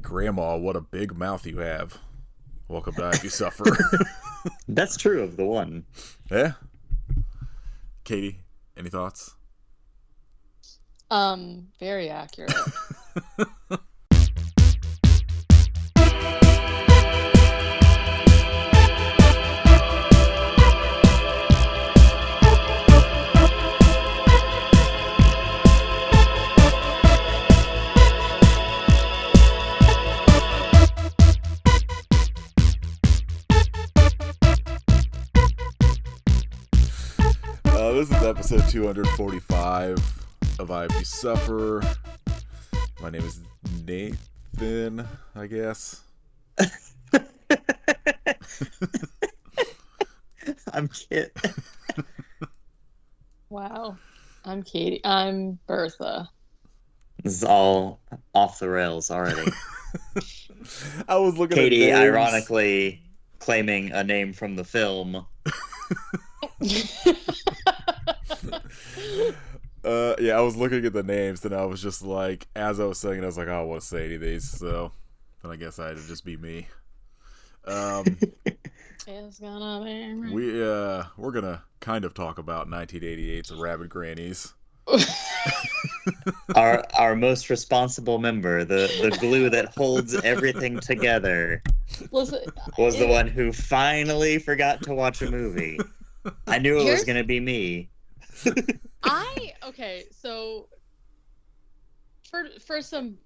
Grandma, what a big mouth you have. Welcome to I Be Suffer. That's true of the one. Yeah. Katey, any thoughts? Very accurate. This is episode 245 of I Be Suffer. My name is Nathan, I guess. I'm Kit. Wow. I'm Katey. I'm Bertha. This is all off the rails already. I was looking at Katey, names. ironically claiming a name from the film. Yeah, I was looking at the names, and I was just like, as I was saying it, I was like, I don't want to say any of these, so then I guess I had to just be me. It's gonna be... We're gonna kind of talk about 1988's Rabid Grannies. Our most responsible member, the glue that holds everything together, Listen, was the one who finally forgot to watch a movie. I knew it was going to be me. Okay, so for some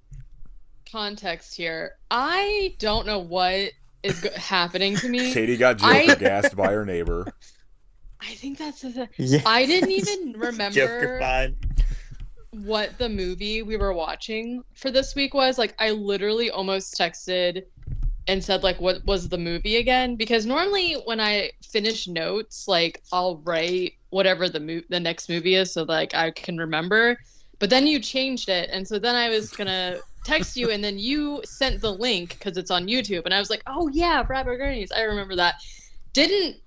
context here, I don't know what is happening to me. Katey got Joker gassed by her neighbor. I think that's Yeah. I didn't even remember Joker fine. what the movie we were watching for this week was. Like, I literally almost texted and said, like, what was the movie again? Because normally when I finish notes, like, I'll write whatever the next movie is so, like, I can remember. But then you changed it, and so then I was gonna text you, and then you sent the link because it's on YouTube, and I was like, oh yeah, Rabid Grannies, I remember that. Didn't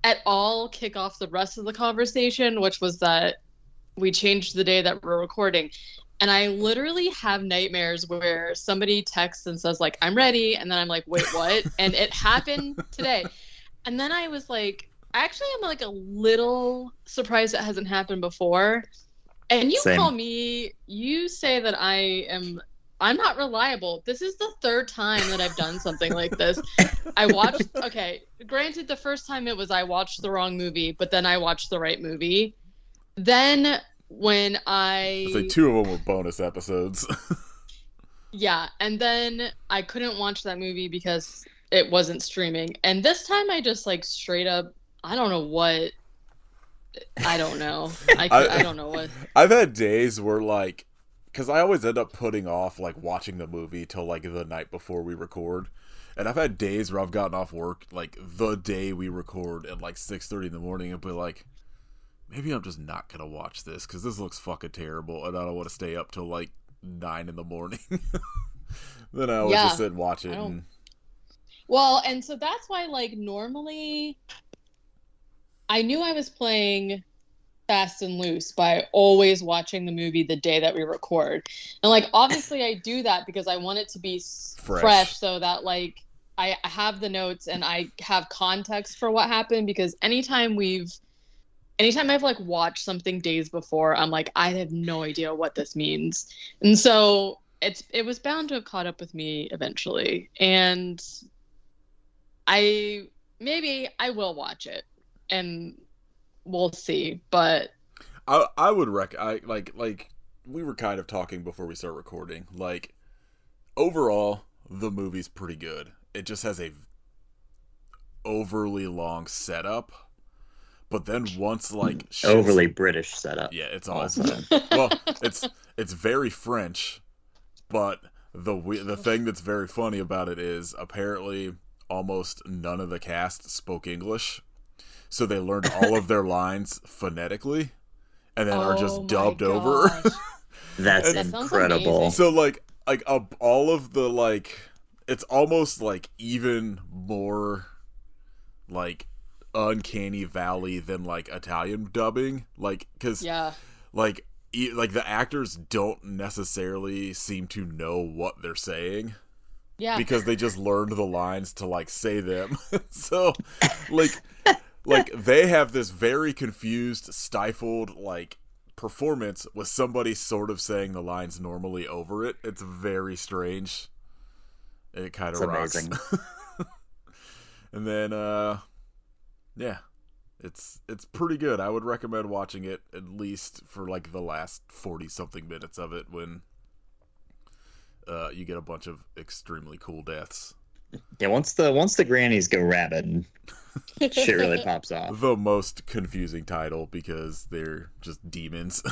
at all kick off the rest of the conversation, which was that we changed the day that we're recording. And I literally have nightmares where somebody texts and says, like, I'm ready. And then I'm like, wait, what? And it happened today. And then I was like, actually, I'm like a little surprised it hasn't happened before. And you Same. call me, you say that I'm not reliable. This is the third time that I've done something like this. Okay, granted, the first time it was I watched the wrong movie, but then I watched the right movie. Then when I say two of them were bonus episodes. Yeah, and then I couldn't watch that movie because it wasn't streaming. And this time I just, like, straight up, I don't know what. I don't know. I don't know what. I've had days where, like, because I always end up putting off, like, watching the movie till, like, the night before we record. And I've had days where I've gotten off work, like, the day we record at, like, 6:30 in the morning and be like, maybe I'm just not going to watch this because this looks fucking terrible and I don't want to stay up till, like, 9 in the morning. Then I always just sit and watch it. Well, and so that's why, like, normally I knew I was playing fast and loose by always watching the movie the day that we record. And, like, obviously I do that because I want it to be fresh so that, like, I have the notes and I have context for what happened, because anytime I've, like, watched something days before, I'm like, I have no idea what this means. And so it was bound to have caught up with me eventually. And maybe I will watch it and we'll see. But I would like we were kind of talking before we start recording. Like, overall, the movie's pretty good. It just has a overly long setup. But then once, like, overly British setup. Yeah, it's awesome. Well, it's very French, but the thing that's very funny about it is apparently almost none of the cast spoke English, so they learned all of their lines phonetically, and then are just dubbed over. That's incredible. So like all of the, like, it's almost like even more like uncanny valley than, like, Italian dubbing, like, because like the actors don't necessarily seem to know what they're saying, Yeah. because they just learned the lines to like say them. So like they have this very confused, stifled like performance with somebody sort of saying the lines normally over it. It's very strange. It kind of rocks. Amazing. And then yeah, it's pretty good. I would recommend watching it at least for like the last 40 something minutes of it when you get a bunch of extremely cool deaths. Yeah, once the grannies go rabid, shit really pops off. The most confusing title because they're just demons.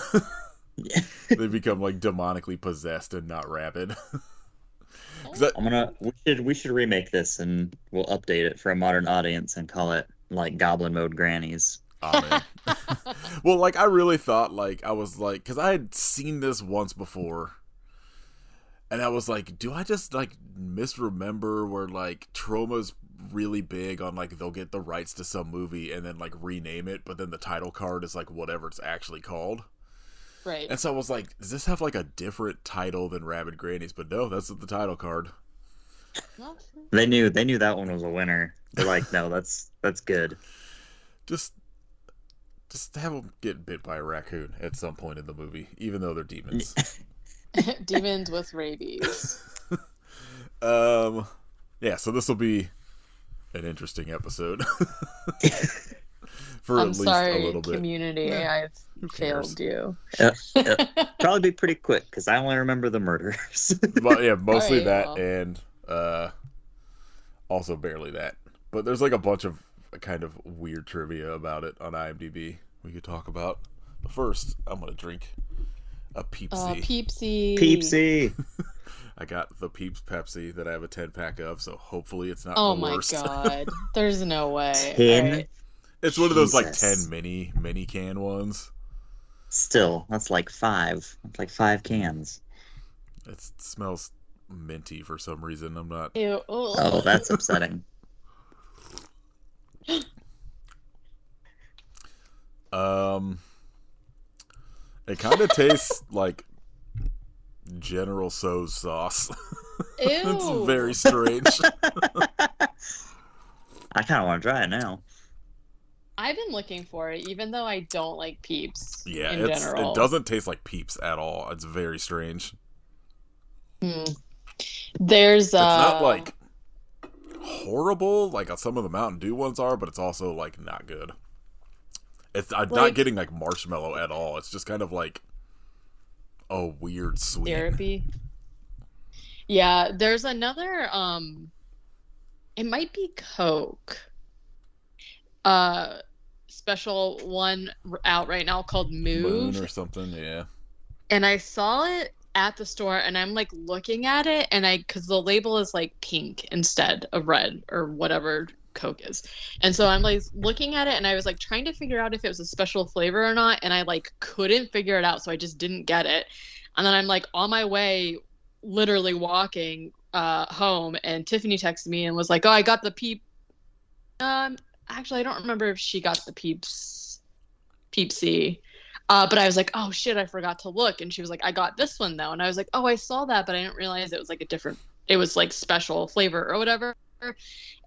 Yeah. They become like demonically possessed and not rabid. We should remake this and we'll update it for a modern audience and call it like Goblin Mode Grannies. Oh man. Well, like I really thought like I was like, because I had seen this once before. And I was like, do I just like misremember where like Troma's really big on like they'll get the rights to some movie and then like rename it, but then the title card is like whatever it's actually called. Right. And so I was like, does this have like a different title than Rabid Grannies? But no, that's the title card. They knew that one was a winner. They're like, no, that's good. Just have them get bit by a raccoon at some point in the movie, even though they're demons. Demons with rabies. Yeah, so this will be an interesting episode. For I'm at least sorry, a little bit. community. Yeah. I've failed you. Probably be pretty quick because I only remember the murders. But yeah, mostly Right, that well. and also barely that. But there's like a bunch of kind of weird trivia about it on IMDb we could talk about. But first, I'm gonna drink a Peepsy. Peepsy. Peepsy. I got the Peeps Pepsi that I have a 10-pack of, so hopefully it's not Oh the my worst. god. There's no way. 10? Alright. It's one of those like Jesus. 10 mini can ones. Still, that's like 5. That's like 5 cans. It smells minty for some reason. I'm not. Ew. Oh, that's upsetting. It kind of tastes like General Tso's sauce. Ew. It's very strange. I kind of want to try it now. I've been looking for it, even though I don't like Peeps. Yeah, in general. it doesn't taste like Peeps at all. It's very strange. There's It's not like horrible like some of the Mountain Dew ones are, but it's also like not good. I'm not getting like marshmallow at all. It's just kind of like a weird sweet. therapy. Yeah, there's another it might be Coke. Special one out right now called Move. Moon or something, yeah. And I saw it at the store and I'm like looking at it and because the label is like pink instead of red or whatever Coke is. And so I'm like looking at it and I was like trying to figure out if it was a special flavor or not, and I like couldn't figure it out, so I just didn't get it. And then I'm like on my way, literally walking home, and Tiffany texted me and was like, oh, I got the Peep. Actually, I don't remember if she got the Peepsy. But I was like, oh shit, I forgot to look. And she was like, I got this one though. And I was like, oh, I saw that, but I didn't realize it was like it was like special flavor or whatever.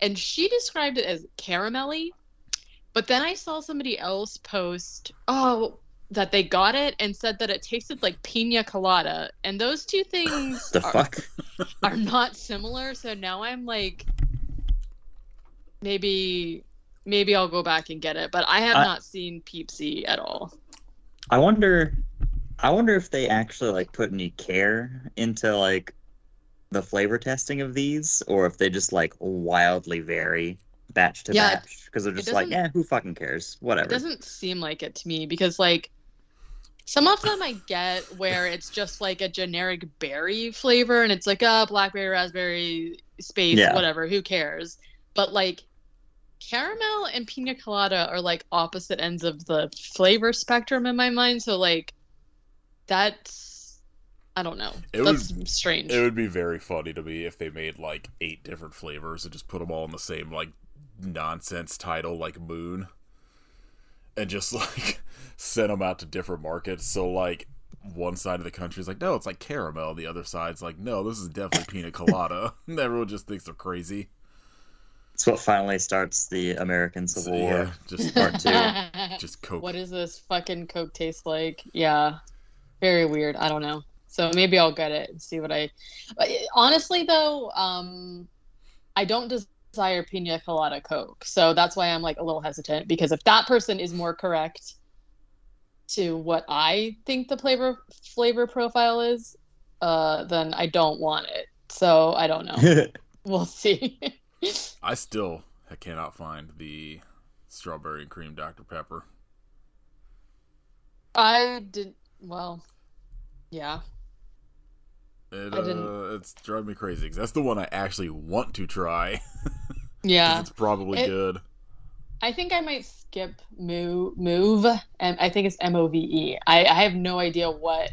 And she described it as caramelly. But then I saw somebody else post, that they got it and said that it tasted like pina colada. And those two things are not similar. So now I'm like, maybe I'll go back and get it. But I have not seen Peepsy at all. I wonder if they actually like put any care into like the flavor testing of these, or if they just like wildly vary batch to batch, because they're just like, who fucking cares, whatever. It doesn't seem like it to me, because like some of them I get where it's just like a generic berry flavor and it's like blackberry, raspberry, space, whatever, who cares. But like caramel and pina colada are like opposite ends of the flavor spectrum in my mind, so like that's, I don't know, that's strange. It would be very funny to me if they made like 8 different flavors and just put them all in the same like nonsense title like Moon, and just like sent them out to different markets. So like one side of the country is like, no, it's like caramel. The other side's like, no, this is definitely pina colada. And everyone just thinks they're crazy. It's what finally starts the American Civil War. Yeah, just part 2. Just Coke. What does this fucking Coke taste like? Yeah, very weird. I don't know. So maybe I'll get it and see what I. Honestly, though, I don't desire pina colada Coke, so that's why I'm like a little hesitant, because if that person is more correct to what I think the flavor profile is, then I don't want it. So I don't know. We'll see. I cannot find the strawberry and cream Dr. Pepper. Well, yeah. It's driving me crazy because that's the one I actually want to try. Yeah. It's probably good. I think I might skip Move, and I think it's MOVE. I have no idea what.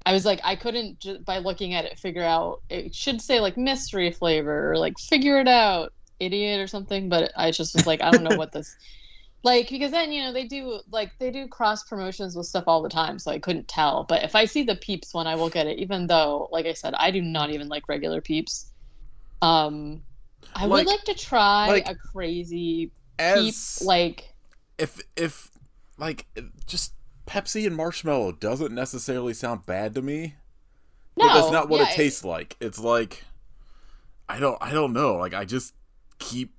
I was like, I couldn't just by looking at it figure out. It should say like mystery flavor or like figure it out, idiot or something. But I just was like, I don't know what this. Like, because then they do cross promotions with stuff all the time, so I couldn't tell. But if I see the Peeps one, I will get it. Even though, like I said, I do not even like regular Peeps. I would like to try a crazy Peep, like if like just Pepsi and marshmallow doesn't necessarily sound bad to me. No, but that's not what it tastes like. It's like I don't know. Like I just keep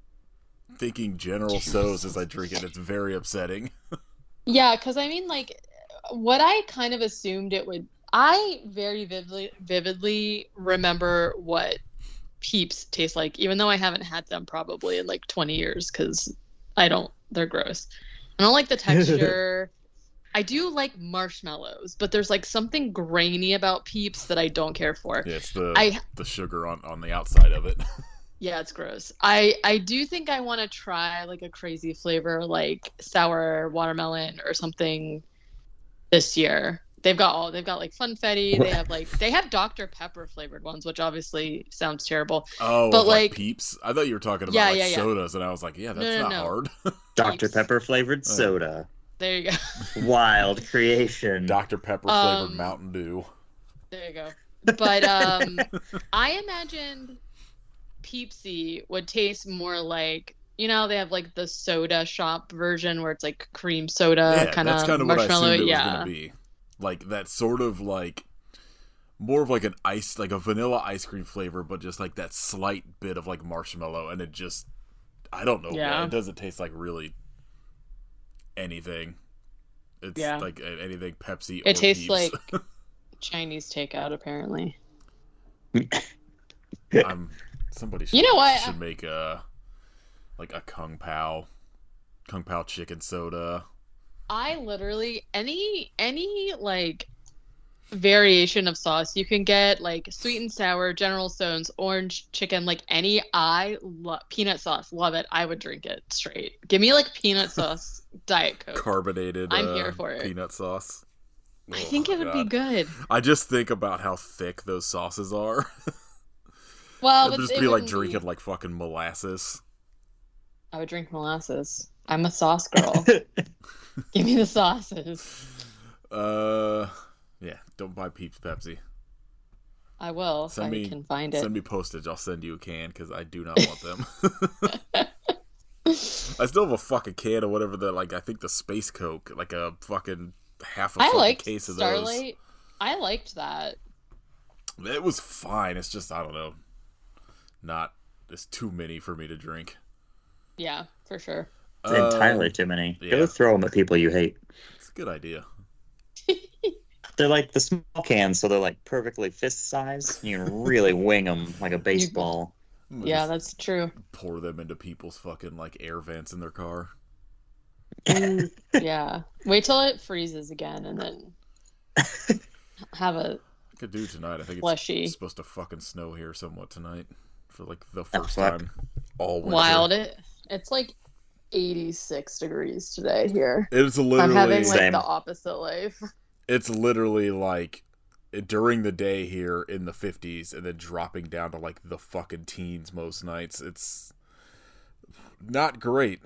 thinking General Tso's as I drink it. It's very upsetting. Yeah, because I mean, like, what I kind of assumed it would. I very vividly remember what Peeps taste like, even though I haven't had them probably in like 20 years because they're gross. I don't like the texture. I do like marshmallows, but there's like something grainy about Peeps that I don't care for. Yeah, it's the sugar on the outside of it. Yeah, it's gross. I do think I want to try like a crazy flavor like sour watermelon or something this year. They've got like funfetti. They have Dr. Pepper flavored ones, which obviously sounds terrible. Oh, but like Peeps? I thought you were talking about sodas, and I was like, yeah, that's not hard. Dr. Pepper flavored soda. There you go. Wild creation. Dr. Pepper flavored Mountain Dew. There you go. But I imagined Peepsy would taste more like, they have like the soda shop version where it's like cream soda kind of marshmallow. That's kind of what I assumed it was going to be. Like that sort of like more of like like a vanilla ice cream flavor, but just like that slight bit of like marshmallow, and it just, I don't know, man, it doesn't taste like really anything. It's like anything Pepsi. It tastes Peeps. Like Chinese takeout, apparently. Somebody should, should make a Kung Pao chicken soda. I literally any like variation of sauce you can get, like sweet and sour, General Tso's, orange chicken, like any. I love peanut sauce, love it. I would drink it straight. Give me like peanut sauce Diet Coke, carbonated. I'm here for it. Peanut sauce. I think it would be good. I just think about how thick those sauces are. Well, it'd just be like drinking like fucking molasses. I would drink molasses. I'm a sauce girl. Give me the sauces. Yeah. Don't buy Peeps Pepsi. I will if I can find it. Send me postage. I'll send you a can because I do not want them. I still have a fucking can of whatever I think the Space Coke, like a fucking half a fucking case of Starlight. those. I liked that. It was fine. It's just, I don't know. It's too many for me to drink. Yeah, for sure. It's entirely too many. Yeah. Go throw them at people you hate. It's a good idea. They're like the small cans, so they're like perfectly fist size. You can really wing them like a baseball. Yeah, that's true. Pour them into people's fucking like air vents in their car. Yeah. Wait till it freezes again and then have a I could do tonight. I think it's supposed to fucking snow here somewhat tonight for like the first time all winter. Wild. It's like 86 degrees today here. It's literally I'm having like the opposite life. It's literally like during the day here in the 50s and then dropping down to like the fucking teens most nights. It's not great.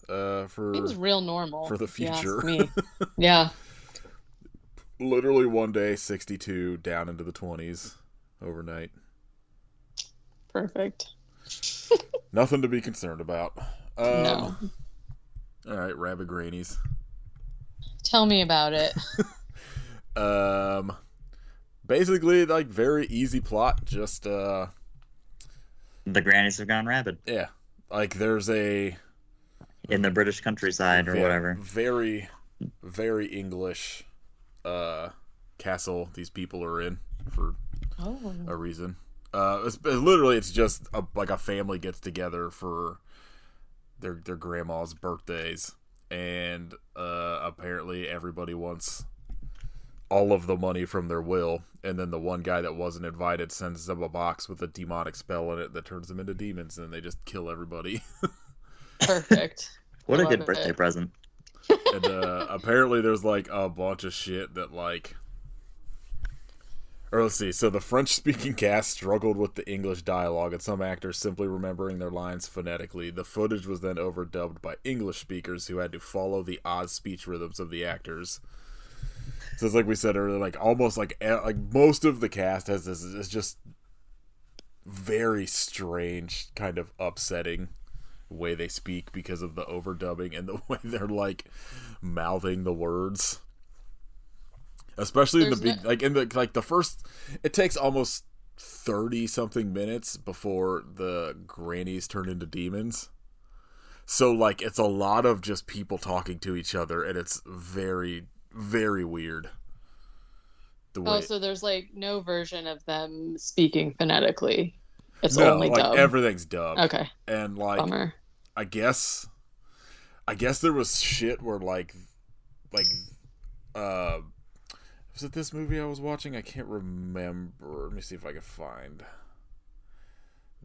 Seems real normal for the future. Me. Yeah. Literally one day, 62 down into the 20s overnight. Perfect. Nothing to be concerned about. No. All right, Rabid Grannies. Tell me about it. Basically, like, very easy plot. Just The Grannies have gone rabid. Yeah, like there's a in the British countryside or whatever. Very, very English castle these people are in for a reason. It's just like a family gets together for their grandma's birthdays, and apparently everybody wants all of the money from their will, and then the one guy that wasn't invited sends them a box with a demonic spell in it that turns them into demons, and they just kill everybody. Perfect. What a good birthday present. And apparently there's like a bunch of shit that like, or let's see, so the French-speaking cast struggled with the English dialogue, and some actors simply remembering their lines phonetically. The footage was then overdubbed by English speakers who had to follow the odd speech rhythms of the actors. So it's like we said earlier, like almost like most of the cast has this is just very strange, kind of upsetting way they speak because of the overdubbing and the way they're like mouthing the words. Especially the first, it takes almost 30 something minutes before the grannies turn into demons. So like it's a lot of just people talking to each other, and it's very, very weird. So there's like no version of them speaking phonetically. It's no, only like dubbed. Everything's dubbed. Okay. And like Bummer. I guess there was shit where like was it this movie I was watching? I can't remember. Let me see if I can find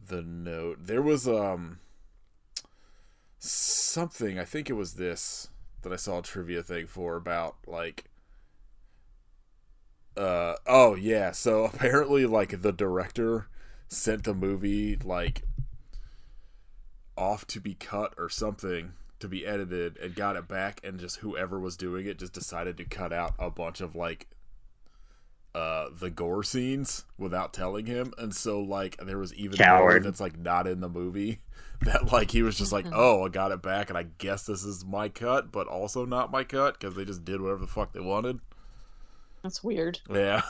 the note. There was something, I think it was this, that I saw a trivia thing for about like so apparently like the director sent the movie like off to be cut or something, to be edited, and got it back, and just whoever was doing it just decided to cut out a bunch of like the gore scenes without telling him, and so like there was even more that's like not in the movie that like he was just like, oh, I got it back, and I guess this is my cut but also not my cut, because they just did whatever the fuck they wanted. That's weird. Yeah.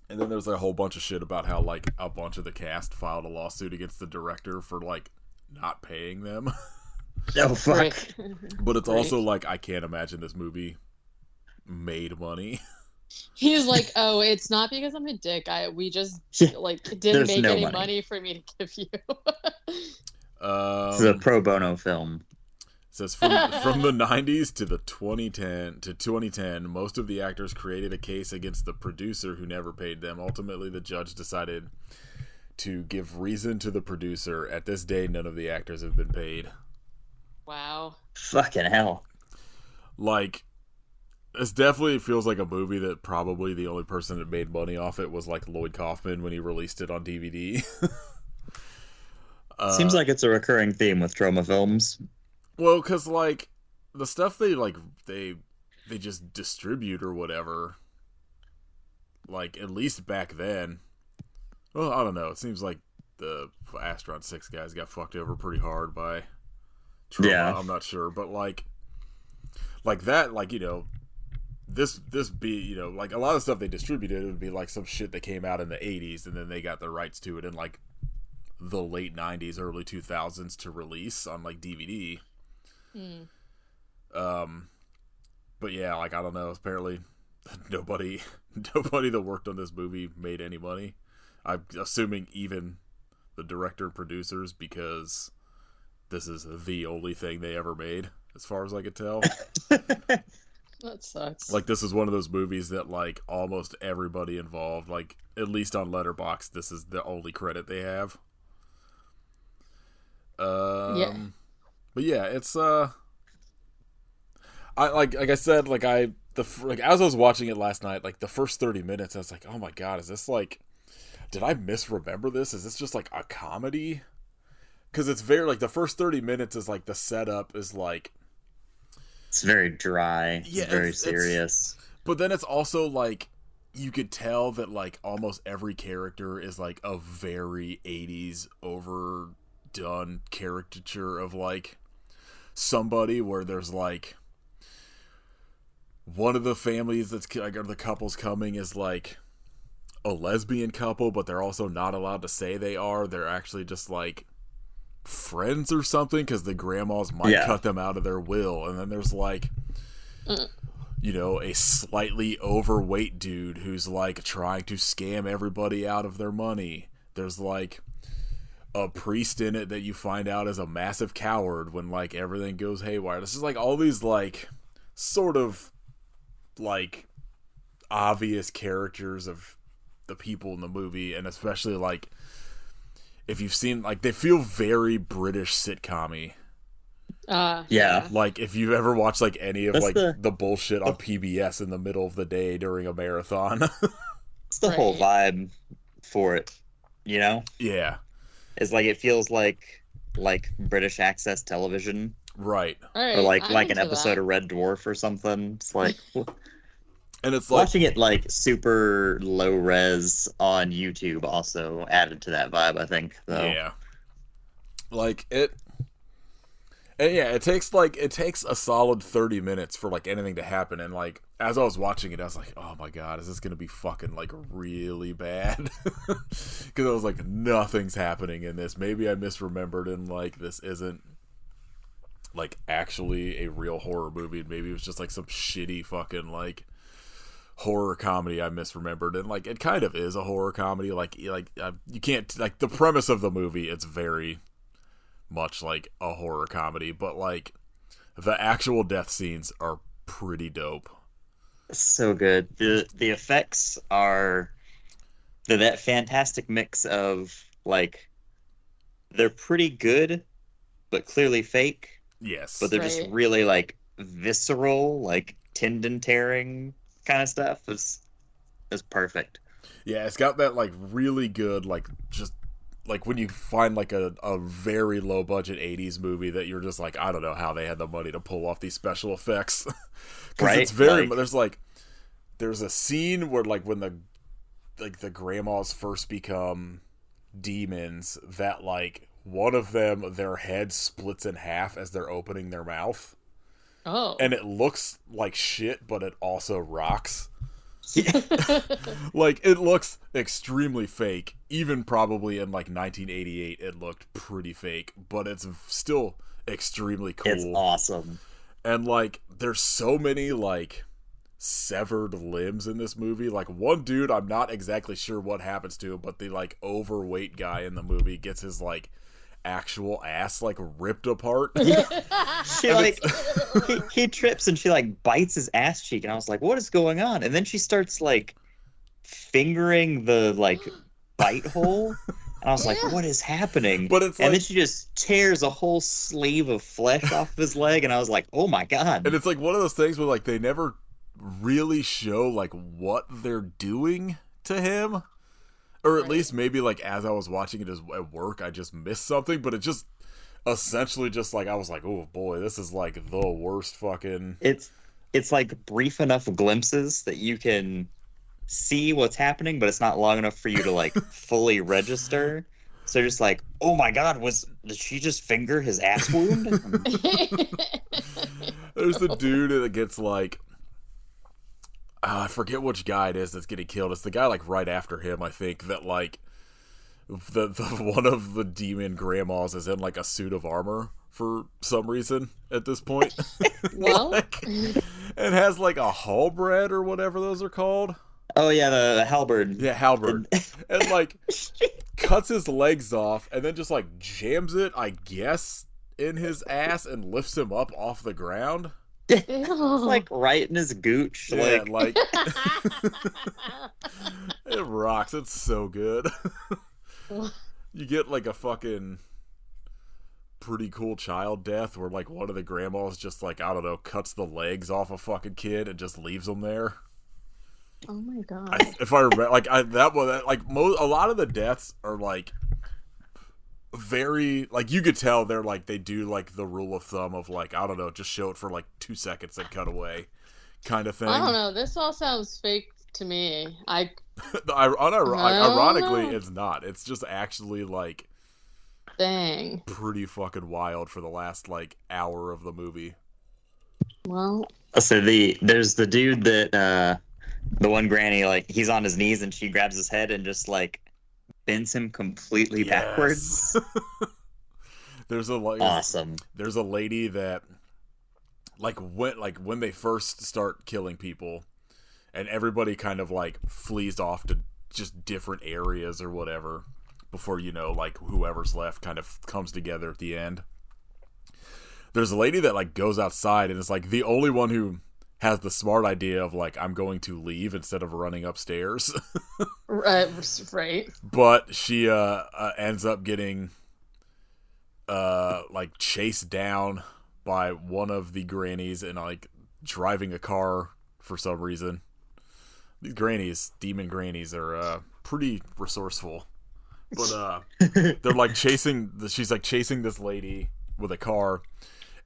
And then there's a whole bunch of shit about how like a bunch of the cast filed a lawsuit against the director for like not paying them. Oh fuck. Right. But it's also like, I can't imagine this movie made money. He's like, oh, it's not because I'm a dick. We just like didn't make any money for me to give you. This is a pro bono film. It says from the 90s to 2010, most of the actors created a case against the producer who never paid them. Ultimately, the judge decided to give reason to the producer. At this day, none of the actors have been paid. Wow. Fucking hell. Like, this definitely feels like a movie that probably the only person that made money off it was like Lloyd Kaufman when he released it on DVD. Seems like it's a recurring theme with trauma films. Well, because like the stuff they just distribute or whatever, like at least back then. Well, I don't know. It seems like the Astron 6 guys got fucked over pretty hard by trauma. Yeah. I'm not sure, but like that, like, you know, this be, you know, like a lot of stuff they distributed, it would be like some shit that came out in the 80s, and then they got the rights to it in like the late 90s, early 2000s to release on like DVD. But yeah, like I don't know. Apparently, nobody that worked on this movie made any money. I'm assuming even the director and producers, because this is the only thing they ever made, as far as I could tell. That sucks. Like this is one of those movies that like almost everybody involved, like at least on Letterboxd, this is the only credit they have. Yeah. But yeah, it's I like I said, like as I was watching it last night, like the first 30 minutes, I was like, oh my god, is this like, did I misremember this? Is this just like a comedy? Because it's very like the first 30 minutes is like the setup is like It's very dry. Yeah, It's very serious. But then it's also like you could tell that like almost every character is like a very 80s overdone caricature of like somebody, where there's like one of the families that's like, or the couples coming is like a lesbian couple, but they're also not allowed to say they are. They're actually just like friends or something, because the grandmas might cut them out of their will. And then there's like you know, a slightly overweight dude who's like trying to scam everybody out of their money. There's like a priest in it that you find out is a massive coward when like everything goes haywire. This is like all these like sort of like obvious characters of the people in the movie, and especially like if you've seen, like, they feel very British sitcom-y. Yeah. Like, if you've ever watched, like, any of, the bullshit on PBS in the middle of the day during a marathon. It's the whole vibe for it, you know? Yeah. It's like, it feels like British access television. Right. Or like an episode of Red Dwarf or something. It's like... And it's like... Watching it, like, super low-res on YouTube also added to that vibe, I think, though. Yeah. Like, it... And yeah, it takes a solid 30 minutes for, like, anything to happen, and, like, as I was watching it, I was like, oh my god, is this gonna be fucking, like, really bad? Because I was like, nothing's happening in this. Maybe I misremembered, and, like, this isn't, like, actually a real horror movie. Maybe it was just, like, some shitty fucking, like, horror comedy I misremembered, and like it kind of is a horror comedy. Like you can't, like, the premise of the movie, it's very much like a horror comedy, but like the actual death scenes are pretty dope. So good. The effects are that fantastic mix of, like, they're pretty good but clearly fake. Yes, but they're just really, like, visceral, like tendon tearing kind of stuff. Is perfect. Yeah, it's got that, like, really good, like, just like when you find like a very low budget 80s movie that you're just like, I don't know how they had the money to pull off these special effects. Because it's very, there's a scene where, like, when the grandmas first become demons, that, like, one of them, their head splits in half as they're opening their mouth. Oh. And it looks like shit, but it also rocks. Yeah. Like, it looks extremely fake. Even probably in, like, 1988, it looked pretty fake. But it's still extremely cool. It's awesome. And, like, there's so many, like, severed limbs in this movie. Like, one dude, I'm not exactly sure what happens to him, but the, like, overweight guy in the movie gets his, like, actual ass, like, ripped apart. She, like, he trips and she, like, bites his ass cheek, and I was like, what is going on? And then she starts, like, fingering the, like, bite hole, and I was like, what is happening? But it's and then she just tears a whole sleeve of flesh off of his leg, and I was like, oh my god. And it's like one of those things where, like, they never really show, like, what they're doing to him. Or at least maybe, like, as I was watching it at work, I just missed something. But it just essentially just, like, I was like, oh boy, this is, like, the worst fucking... It's like brief enough glimpses that you can see what's happening, but it's not long enough for you to, like, fully register. So just like, oh my god, did she just finger his ass wound? There's the dude that gets, like... I forget which guy it is that's getting killed. It's the guy, like, right after him, I think, that, like, the one of the demon grandmas is in, like, a suit of armor for some reason at this point. Well, like, and has, like, a halberd or whatever those are called. Oh yeah, the halberd. Yeah, halberd. And, like, cuts his legs off and then just, like, jams it, I guess, in his ass and lifts him up off the ground. It's like right in his gooch. Yeah, like it rocks. It's so good. You get, like, a fucking pretty cool child death where, like, one of the grandmas just, like, I don't know, cuts the legs off a fucking kid and just leaves them there. oh my god. If I remember, like, a lot of the deaths are, like, very, like, you could tell they're like, they do like the rule of thumb of like, I don't know, just show it for like 2 seconds and cut away kind of thing. I don't know. This all sounds fake to me. Ironically, it's not. It's just actually like, dang, pretty fucking wild for the last like hour of the movie. Well, so there's the dude that the one granny, like, he's on his knees and she grabs his head and just like bends him completely backwards. There's awesome. There's a lady that when they first start killing people and everybody kind of like flees off to just different areas or whatever before, you know, like whoever's left kind of comes together at the end. There's a lady that like goes outside and is like the only one who has the smart idea of like, I'm going to leave instead of running upstairs. right. But she ends up getting like chased down by one of the grannies and like driving a car for some reason. These grannies, demon grannies, are pretty resourceful. But they're like she's like chasing this lady with a car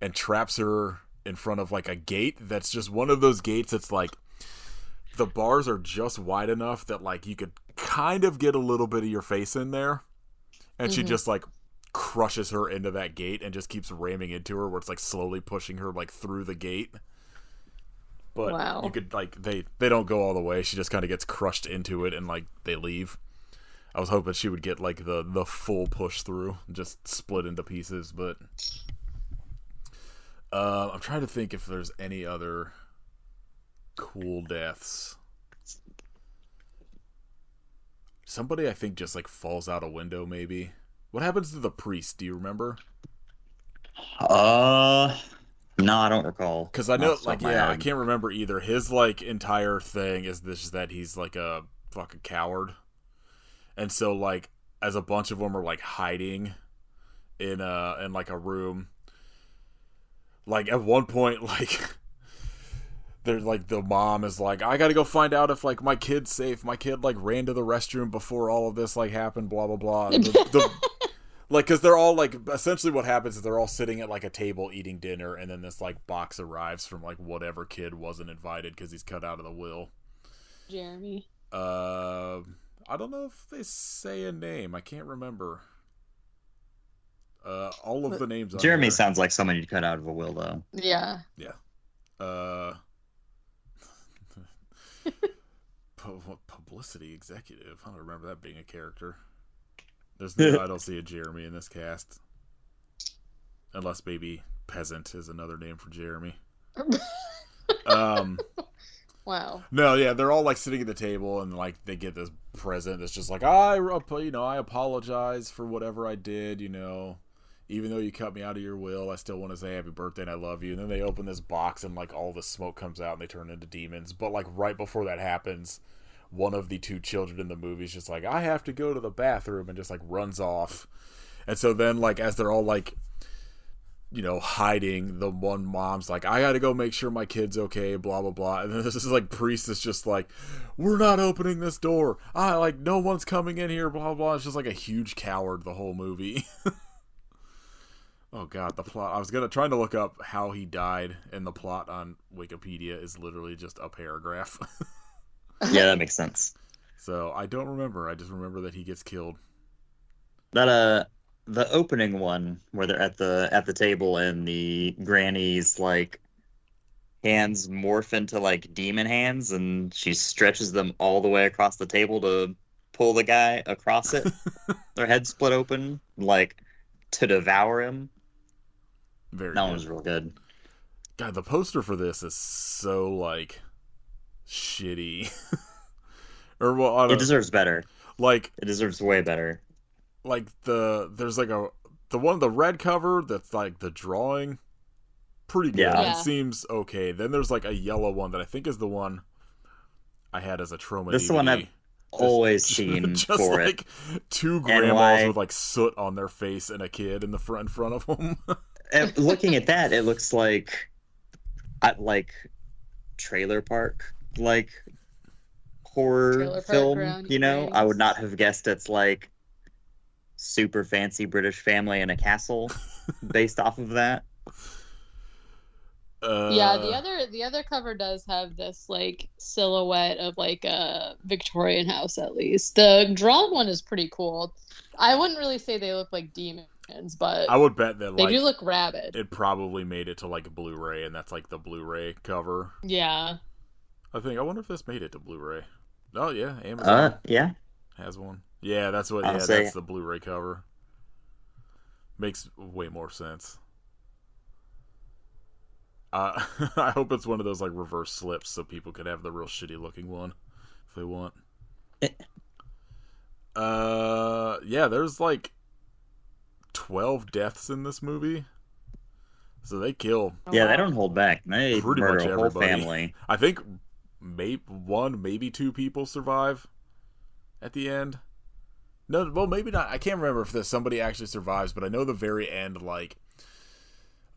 and traps her in front of like a gate that's just one of those gates that's like the bars are just wide enough that like you could kind of get a little bit of your face in there, and she just like crushes her into that gate and just keeps ramming into her where it's like slowly pushing her like through the gate. But you could like they don't go all the way. She just kind of gets crushed into it and like they leave. I was hoping she would get like the full push through and just split into pieces, but I'm trying to think if there's any other cool deaths. Somebody I think just like falls out a window maybe. What happens to the priest? Do you remember? No, I don't recall. Because I know, like, I can't remember either. His like entire thing is this: that he's like a fucking coward, and so like as a bunch of them are like hiding in like a room. Like at one point, like there's like the mom is like, I gotta go find out if like my kid's safe. My kid like ran to the restroom before all of this like happened. Blah blah blah. Like, because they're all, like, essentially what happens is they're all sitting at, like, a table eating dinner, and then this, like, box arrives from, like, whatever kid wasn't invited because he's cut out of the will. Jeremy. I don't know if they say a name. I can't remember. All of the names on Jeremy there. sounds like someone you'd cut out of a will, though. Yeah. Yeah. Publicity executive. I don't remember that being a character. I don't see a Jeremy in this cast. Unless maybe Peasant is another name for Jeremy. Wow. No, yeah, they're all like sitting at the table and like they get this present that's just like, I apologize for whatever I did, even though you cut me out of your will, I still want to say happy birthday and I love you. And then they open this box and like all the smoke comes out and they turn into demons. But like right before that happens, one of the two children in the movie is just like, I have to go to the bathroom, and just like runs off. And so then like as they're all like, hiding, the one mom's like, I gotta go make sure my kid's okay, blah blah blah. And then this is like priest is just like, we're not opening this door, no one's coming in here, blah blah. It's just like a huge coward the whole movie. Oh god, the plot, I was trying to look up how he died, and the plot on Wikipedia is literally just a paragraph. Yeah, that makes sense. So I don't remember. I just remember that he gets killed. That the opening one where they're at the table and the granny's like hands morph into like demon hands, and she stretches them all the way across the table to pull the guy across it. Their head split open, like to devour him. That one was real good. God, the poster for this is so like shitty. Or well, it deserves better. Like it deserves way better. Like there's like the red cover that's like the drawing, pretty good. Yeah. It seems okay. Then there's like a yellow one that I think is the one I had as a trauma. This is DVD. the one I've always seen just for like it. Two grandmas with like soot on their face and a kid in front of them. And looking at that, it looks like trailer park horror film. I would not have guessed it's like super fancy British family in a castle based off of that. Yeah, the other cover does have this like silhouette of like a Victorian house at least. The drawn one is pretty cool. I wouldn't really say they look like demons, but I would bet that they like do look rabid. it probably made it to like a Blu-ray, and that's like the Blu-ray cover. Yeah. I wonder if this made it to Blu-ray. Oh yeah, Amazon Yeah. has one. Yeah, that's what. I'll say- that's the Blu-ray cover. Makes way more sense. I hope it's one of those like reverse slips, so people could have the real shitty looking one if they want. Yeah, there's like 12 deaths in this movie, so they kill. Yeah, they don't hold back. They Pretty murder much a whole everybody. family. I think maybe two people survive at the end. No, well, maybe not. I can't remember if somebody actually survives, but I know the very end, like,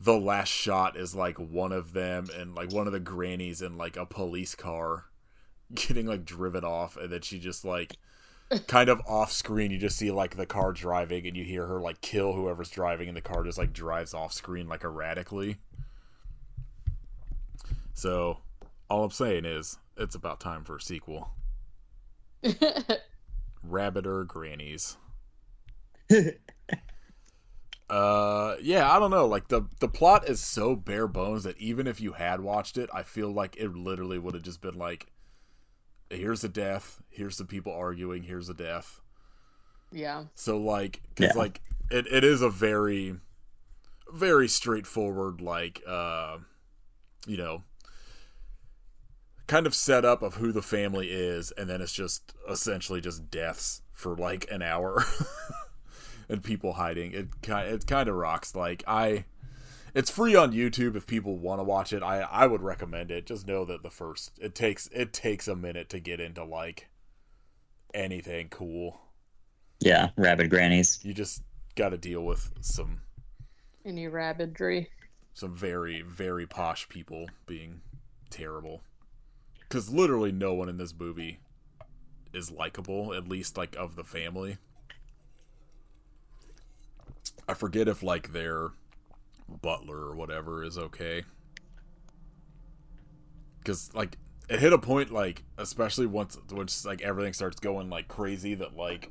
the last shot is, like, one of them and, like, one of the grannies in, like, a police car getting, like, driven off, and then she just, like, kind of off screen, you just see, like, the car driving, and you hear her, like, kill whoever's driving, and the car just, like, drives off screen, like, erratically. So, all I'm saying is, it's about time for a sequel. Rabid or Grannies. Yeah, I don't know. Like the plot is so bare bones that even if you had watched it, I feel like it literally would have just been like, here's a death, here's some people arguing, here's a death. Yeah. So like, because like it is a very, very straightforward like you know, kind of setup of who the family is, and then it's just essentially just deaths for like an hour. And people hiding. It kind of rocks. Like it's free on YouTube if people want to watch it. I would recommend it. Just know that it takes a minute to get into like anything cool. Yeah, rabid grannies. You just got to deal with Any rabidry. Some very, very posh people being terrible. Because literally no one in this movie is likable, at least like of the family. I forget if like their butler or whatever is okay. Because like it hit a point like, especially once like everything starts going like crazy, that like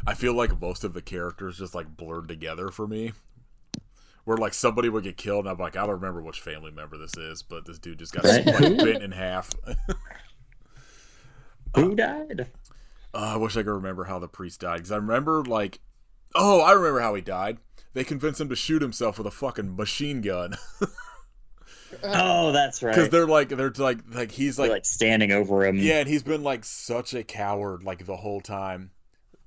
I feel like most of the characters just like blurred together for me. Where like somebody would get killed and I'm like, I don't remember which family member this is, but this dude just got like bent in half. Who died? I wish I could remember how the priest died, because I remember like, oh, I remember how he died. They convinced him to shoot himself with a fucking machine gun. Oh, that's right. Because they're like he's like standing over him. Yeah, and he's been like such a coward like the whole time,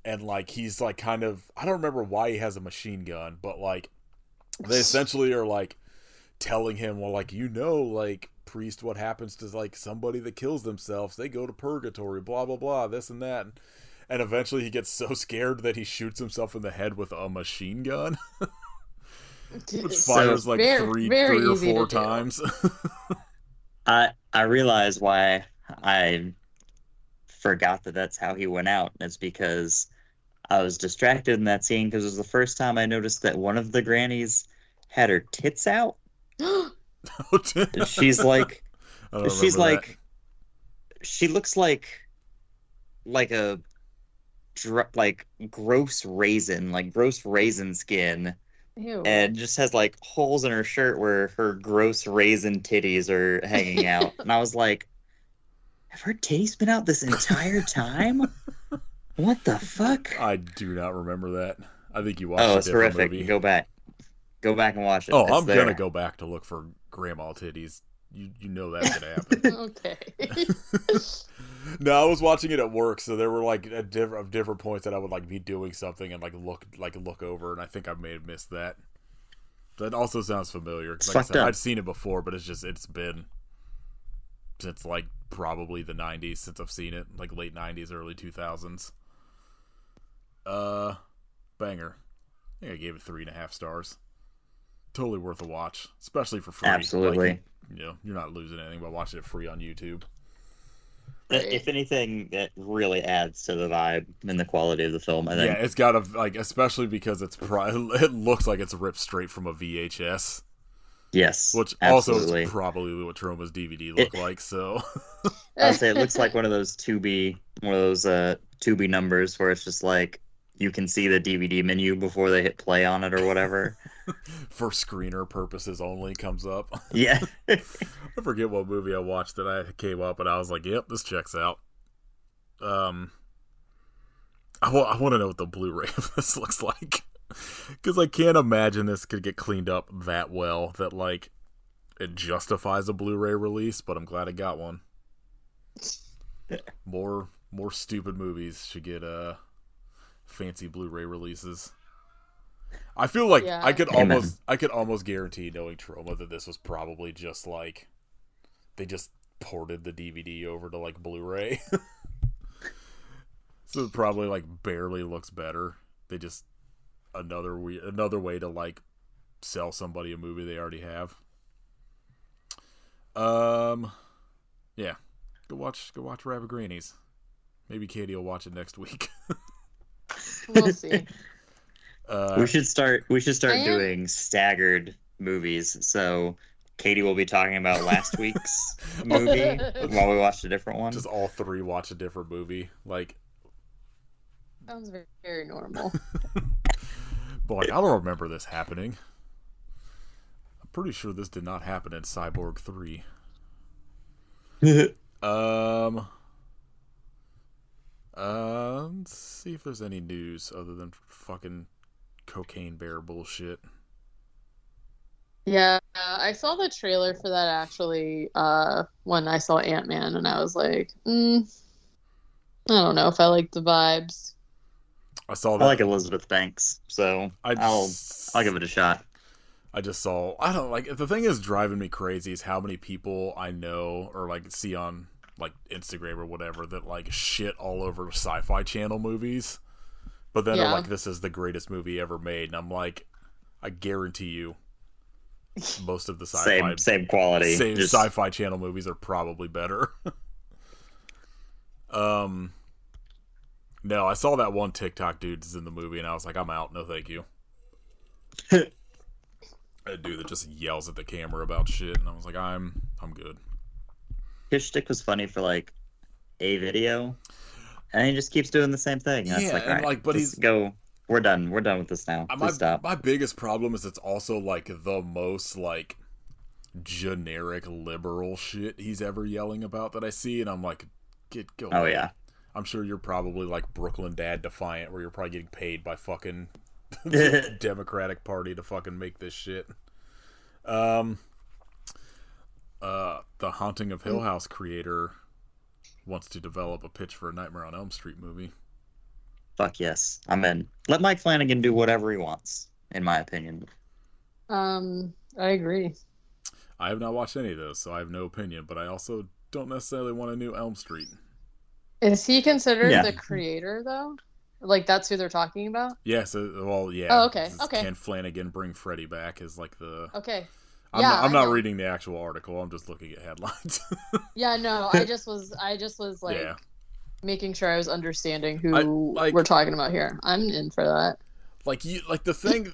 and like he's like kind of, I don't remember why he has a machine gun, but like they essentially are like telling him, well, like, you know, like, priest, what happens to like somebody that kills themselves? They go to purgatory, blah blah blah, this and that. And eventually he gets so scared that he shoots himself in the head with a machine gun. Which fires like three or four times. I realize why I forgot that that's how he went out. It's because I was distracted in that scene, because it was the first time I noticed that one of the grannies had her tits out. She's like, she looks like a gross raisin skin. Ew. And just has like holes in her shirt where her gross raisin titties are hanging out. And I was like, have her titties been out this entire time? What the fuck? I do not remember that. I think you watched it's horrific. movie. Go back and watch it. Oh, I'm gonna go back to look for grandma titties. You know that's gonna happen. Okay. No, I was watching it at work, so there were like at different points that I would like be doing something and like look over, and I think I may have missed that. That also sounds familiar, because like I said, I'd seen it before, but it's been since like probably the 90s since I've seen it, like late 90s, early 2000s. Banger. I think I gave it 3.5 stars. Totally worth a watch, especially for free. Absolutely. Like, you know, you're not losing anything by watching it free on YouTube. great. If anything, it really adds to the vibe and the quality of the film. I Yeah, think. it's got especially because it looks like it's ripped straight from a VHS, Yes, which also is absolutely. probably what Troma's DVD It, looked like. So I would say it looks like one of those Tubi numbers where it's just like you can see the DVD menu before they hit play on it or whatever. for screener purposes only comes up. Yeah. I forget what movie I watched that I came up and I was like, "Yep, this checks out." I want to know what the Blu-ray of this looks like, because I can't imagine this could get cleaned up that well that like it justifies a Blu-ray release. But I'm glad I got one. More stupid movies should get fancy Blu-ray releases. I feel like Yeah. I could Amen. almost guarantee, knowing Troma, that this was probably just like they just ported the DVD over to like Blu-ray. So it probably like barely looks better. They just another way to like sell somebody a movie they already have. Yeah. Go watch Rabid Grannies. Maybe Katey will watch it next week. We'll see. We should start I am- doing staggered movies. So Katie will be talking about last week's movie while we watch a different one. Just all three watch a different movie. Like, Sounds very, very normal. but like, I don't remember this happening. I'm pretty sure this did not happen in Cyborg 3. Let's see if there's any news other than fucking cocaine bear bullshit. Yeah, I saw the trailer for that actually when I saw Ant-Man, and I was like, I don't know if I like the vibes. I saw I that. like Elizabeth Banks, so I'll give it a shot. I just saw. I don't like. The thing is driving me crazy is how many people I know or like see on like Instagram or whatever that like shit all over Sci-Fi Channel movies, but then are Yeah. like, "This is the greatest movie ever made," and I'm like, I guarantee you, most of the Same quality. Just Sci-Fi Channel movies are probably better. No, I saw that one TikTok dude is in the movie, and I was like, I'm out. No, thank you. A dude that just yells at the camera about shit, and I was like, I'm good. his shtick was funny for like a video, and he just keeps doing the same thing. And it's Yeah, like, and, all right, like, but just he's- go. We're done. We're done with this now. Please stop. My biggest problem is it's also like the most like generic liberal shit he's ever yelling about that I see, and I'm like, go. Oh away. yeah. I'm sure you're probably like Brooklyn Dad Defiant, where you're probably getting paid by fucking Democratic Party to fucking make this shit. The Haunting of Hill House creator wants to develop a pitch for a Nightmare on Elm Street movie. Fuck yes, I'm in. Let Mike Flanagan do whatever he wants, in my opinion. I agree. I have not watched any of those, so I have no opinion, but I also don't necessarily want a new Elm Street. Is he considered Yeah. the creator though? Like that's who they're talking about? Yes, well, yeah. Oh, okay, This is okay. Can Flanagan bring Freddy back as like the... Okay. I'm Yeah, not, I'm I not know. reading the actual article. I'm just looking at headlines. Yeah, no, I just was like Yeah. making sure I was understanding who like- we're talking about here. I'm in for that. Like the thing,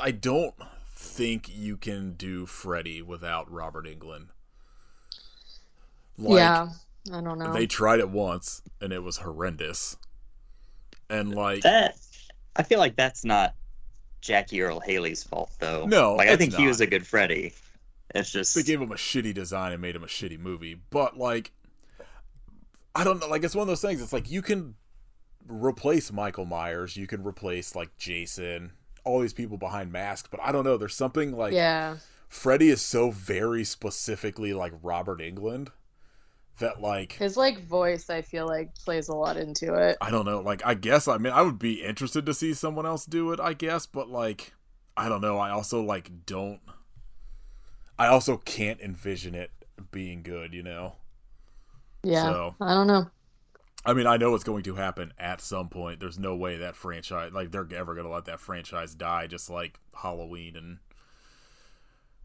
I don't think you can do Freddy without Robert Englund. Like, Yeah, I don't know. they tried it once and it was horrendous. And like, That I feel like that's not Jackie Earl Haley's fault, though. No, like I it's think he not. was a good Freddy. It's just they gave him a shitty design and made him a shitty movie. But like, I don't know. Like, it's one of those things. It's like you can replace Michael Myers, you can replace like Jason, all these people behind masks. But I don't know. There's something like Yeah. Freddy is so very specifically like Robert Englund that like His like voice I feel like plays a lot into it. I don't know. Like, I guess I mean I would be interested to see someone else do it. I guess, but like I don't know. I also can't envision it being good. You know. Yeah. So, I don't know. I mean, I know it's going to happen at some point. There's no way that franchise, like, they're ever going to let that franchise die just like Halloween and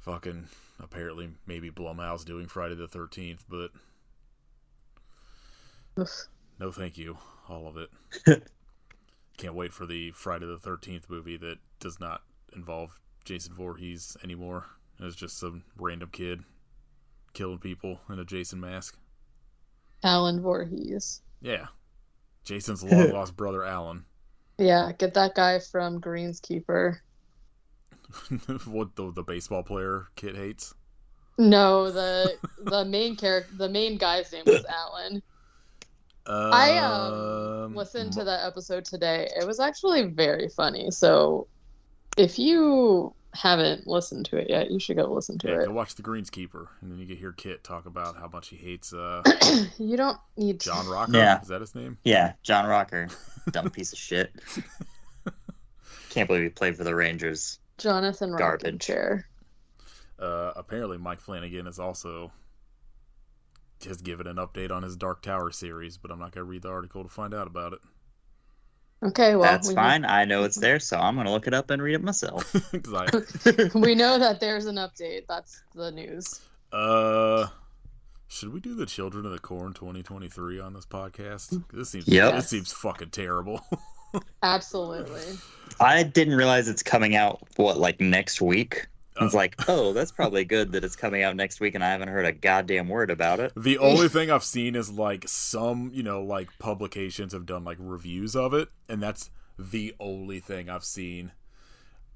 fucking apparently maybe Blumhouse doing Friday the 13th, but no thank you, all of it. Can't wait for the Friday the 13th movie that does not involve Jason Voorhees anymore. It's just some random kid killing people in a Jason mask. Alan Voorhees. Yeah. Jason's long lost brother Alan. Yeah, get that guy from Greenskeeper. What the baseball player Kit hates? No, the main guy's name was Alan. I listened to that episode today. It was actually very funny. So if you haven't listened to it yet, you should go listen to it. Go watch The Greenskeeper, and then you can hear Kit talk about how much he hates you don't need John Rocker. Yeah. Is that his name? Yeah, John Rocker. Dumb piece of shit. Can't believe he played for the Rangers. Jonathan Garbage. Chair. Apparently Mike Flanagan has given an update on his Dark Tower series, but I'm not going to read the article to find out about it. Okay, well, that's fine. I know it's there, so I'm going to look it up and read it myself. We know that there's an update. That's the news. Should we do the Children of the Corn 2023 on this podcast? This seems fucking terrible. Absolutely. I didn't realize it's coming out, next week? It's like, oh, that's probably good that it's coming out next week and I haven't heard a goddamn word about it. The only thing I've seen is some, publications have done reviews of it, and that's the only thing I've seen.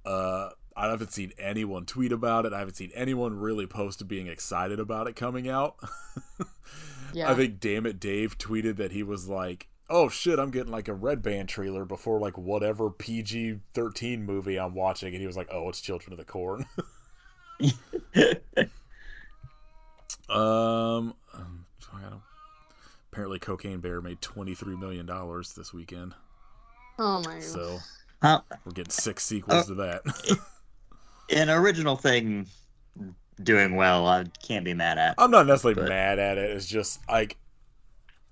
I haven't seen anyone tweet about it. I haven't seen anyone really post being excited about it coming out. Yeah. I think Damn It Dave tweeted that he was like, oh shit, I'm getting a Red Band trailer before whatever PG-13 movie I'm watching, and he was like, oh, it's Children of the Corn. Apparently Cocaine Bear made $23 million this weekend. Oh my god. So we're getting 6 sequels to that. An original thing doing well, I can't be mad at. I'm not necessarily mad at it. It's just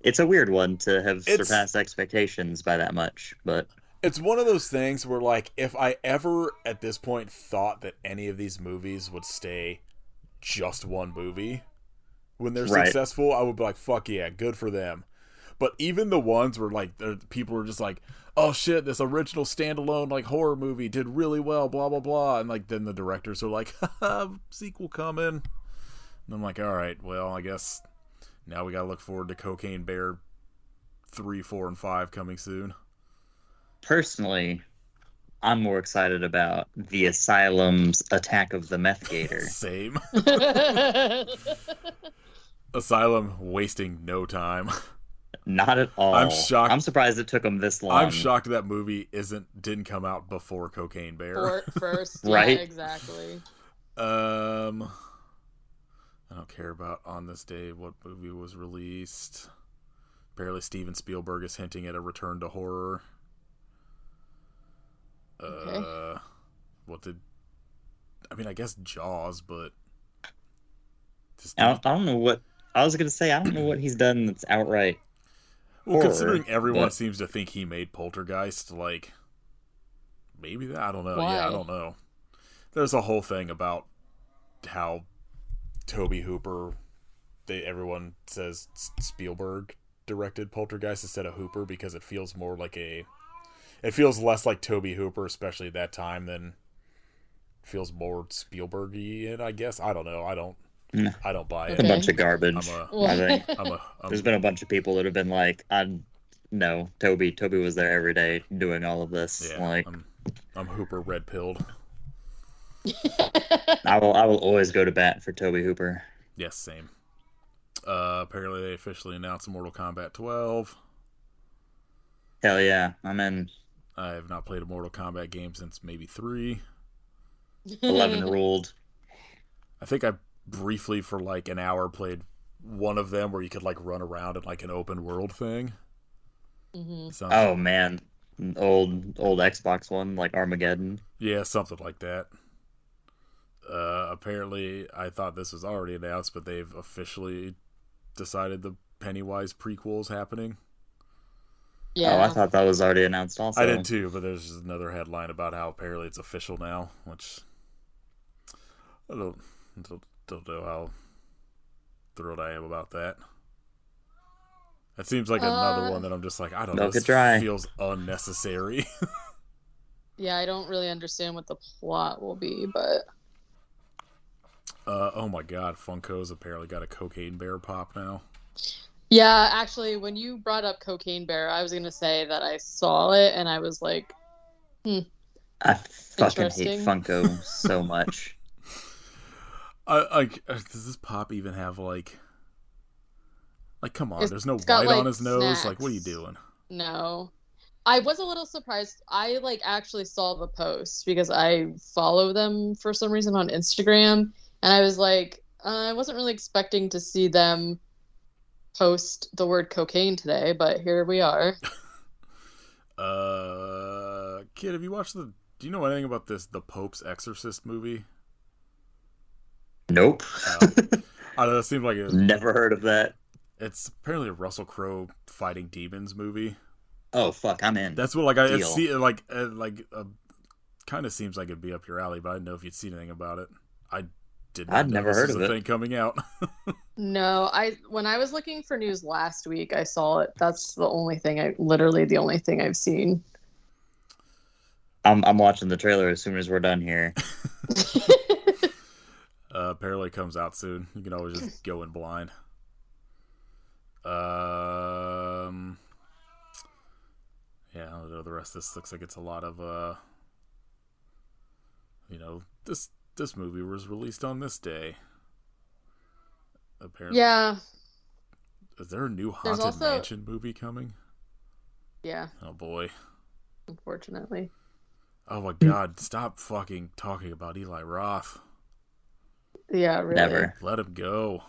it's a weird one to have surpassed expectations by that much, but it's one of those things where if I ever at this point thought that any of these movies would stay just one movie when they're successful, I would be like, fuck yeah, good for them. But even the ones where people are just like, oh shit, this original standalone horror movie did really well, blah blah blah, and then the directors are like, haha, sequel coming, and I'm like, all right, well, I guess now we gotta look forward to Cocaine Bear 3, 4, and 5 coming soon. Personally, I'm more excited about The Asylum's Attack of the Meth Gator. Same. Asylum wasting no time. Not at all. I'm shocked. I'm surprised it took them this long. I'm shocked that movie didn't come out before Cocaine Bear. First, right? Yeah, exactly. I don't care about on this day what movie was released. Apparently Steven Spielberg is hinting at a return to horror. Okay. I guess Jaws, but I don't know what I was gonna say. I don't know what he's done that's outright. Well, horror, considering everyone seems to think he made Poltergeist, maybe that, I don't know. Why? Yeah, I don't know. There's a whole thing about how Tobe Hooper, everyone says Spielberg directed Poltergeist instead of Hooper because it feels more it feels less like Tobe Hooper, especially at that time, than feels more Spielberg-y, and I guess, I don't know. I don't buy it. A bunch of garbage. I think there's been a bunch of people that have been like, no, Toby was there every day doing all of this. Yeah, I'm Hooper red-pilled. I will always go to bat for Tobe Hooper. Yes, same. Apparently they officially announced Mortal Kombat 12. Hell yeah, I'm in. I have not played a Mortal Kombat game since maybe 3. 11 ruled. I think I briefly for an hour played one of them where you could run around in an open world thing. Mm-hmm. Oh man, old Xbox one, Armageddon. Yeah, something like that. Apparently I thought this was already announced, but they've officially decided the Pennywise prequel is happening. Yeah. Oh, I thought that was already announced also. I did too, but there's just another headline about how apparently it's official now, which don't know how thrilled I am about that. That seems like another one that I'm just like, I don't know. This feels unnecessary. Yeah, I don't really understand what the plot will be, but... oh my god, Funko's apparently got a cocaine bear pop now. Yeah, actually, when you brought up Cocaine Bear, I was going to say that I saw it, and I was like, I fucking hate Funko so much. Does this pop even have, like, come on, there's no white on his nose? Snacks. Like, what are you doing? No. I was a little surprised. I, actually saw the post because I follow them for some reason on Instagram, and I was like, I wasn't really expecting to see them post the word cocaine today, but here we are. Kid, have you watched do you know anything about the Pope's Exorcist movie? Nope. I know, it seemed like never heard of that. It's apparently a Russell Crowe fighting demons movie. Oh fuck, I'm in. That's what I see kind of seems like it'd be up your alley, but I didn't know if you'd seen anything about it. I'd never heard of it. Thing coming out. No, when I was looking for news last week, I saw it. That's the only thing I've seen. I'm watching the trailer as soon as we're done here. Apparently it comes out soon. You can always just go in blind. Yeah, I don't know. The rest of this looks like it's a lot of this movie was released on this day. Apparently. Yeah. Is there a new Haunted Mansion movie coming? Yeah. Oh boy. Unfortunately. Oh my god, stop fucking talking about Eli Roth. Yeah, really. Never. Let him go.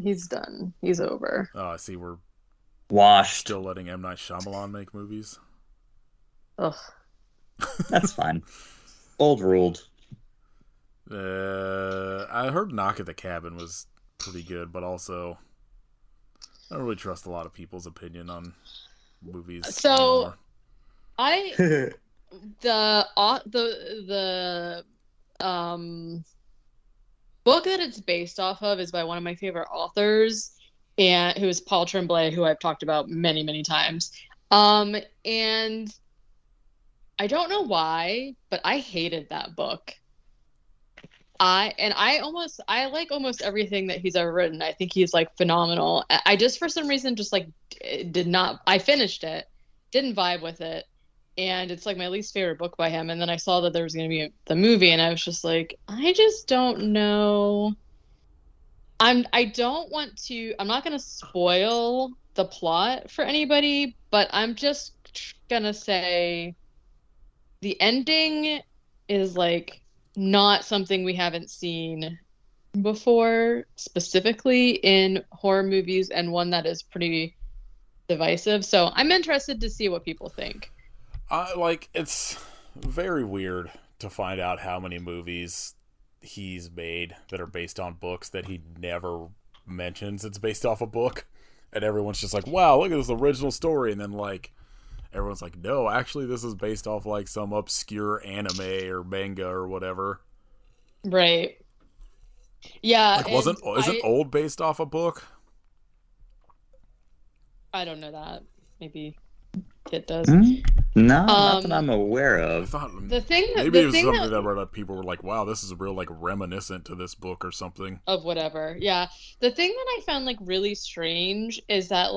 He's done. He's over. Oh, I see. We're washed. Still letting M. Night Shyamalan make movies. Ugh. That's fine. Old ruled. I heard Knock at the Cabin was pretty good, but also I don't really trust a lot of people's opinion on movies. So anymore. the book that it's based off of is by one of my favorite authors, and who is Paul Tremblay, who I've talked about many, many times. And I don't know why, but I hated that book. I like almost everything that he's ever written. I think he's phenomenal. I just, for some reason, just did not. I finished it, didn't vibe with it, and it's my least favorite book by him. And then I saw that there was going to be the movie, and I was just like, I just don't know. I don't want to. I'm not going to spoil the plot for anybody, but I'm just gonna say the ending is not something we haven't seen before, specifically in horror movies, and one that is pretty divisive. So I'm interested to see what people think. It's very weird to find out how many movies he's made that are based on books that he never mentions it's based off a book, and everyone's just like, wow, look at this original story, and then everyone's like, no, actually this is based off some obscure anime or manga or whatever. Right. Yeah. Isn't Old based off a book? I don't know that. Maybe it does. No, not that I'm aware of. The thing that maybe it was something that people were like, wow, this is real reminiscent to this book or something. Of whatever. Yeah. The thing that I found really strange is that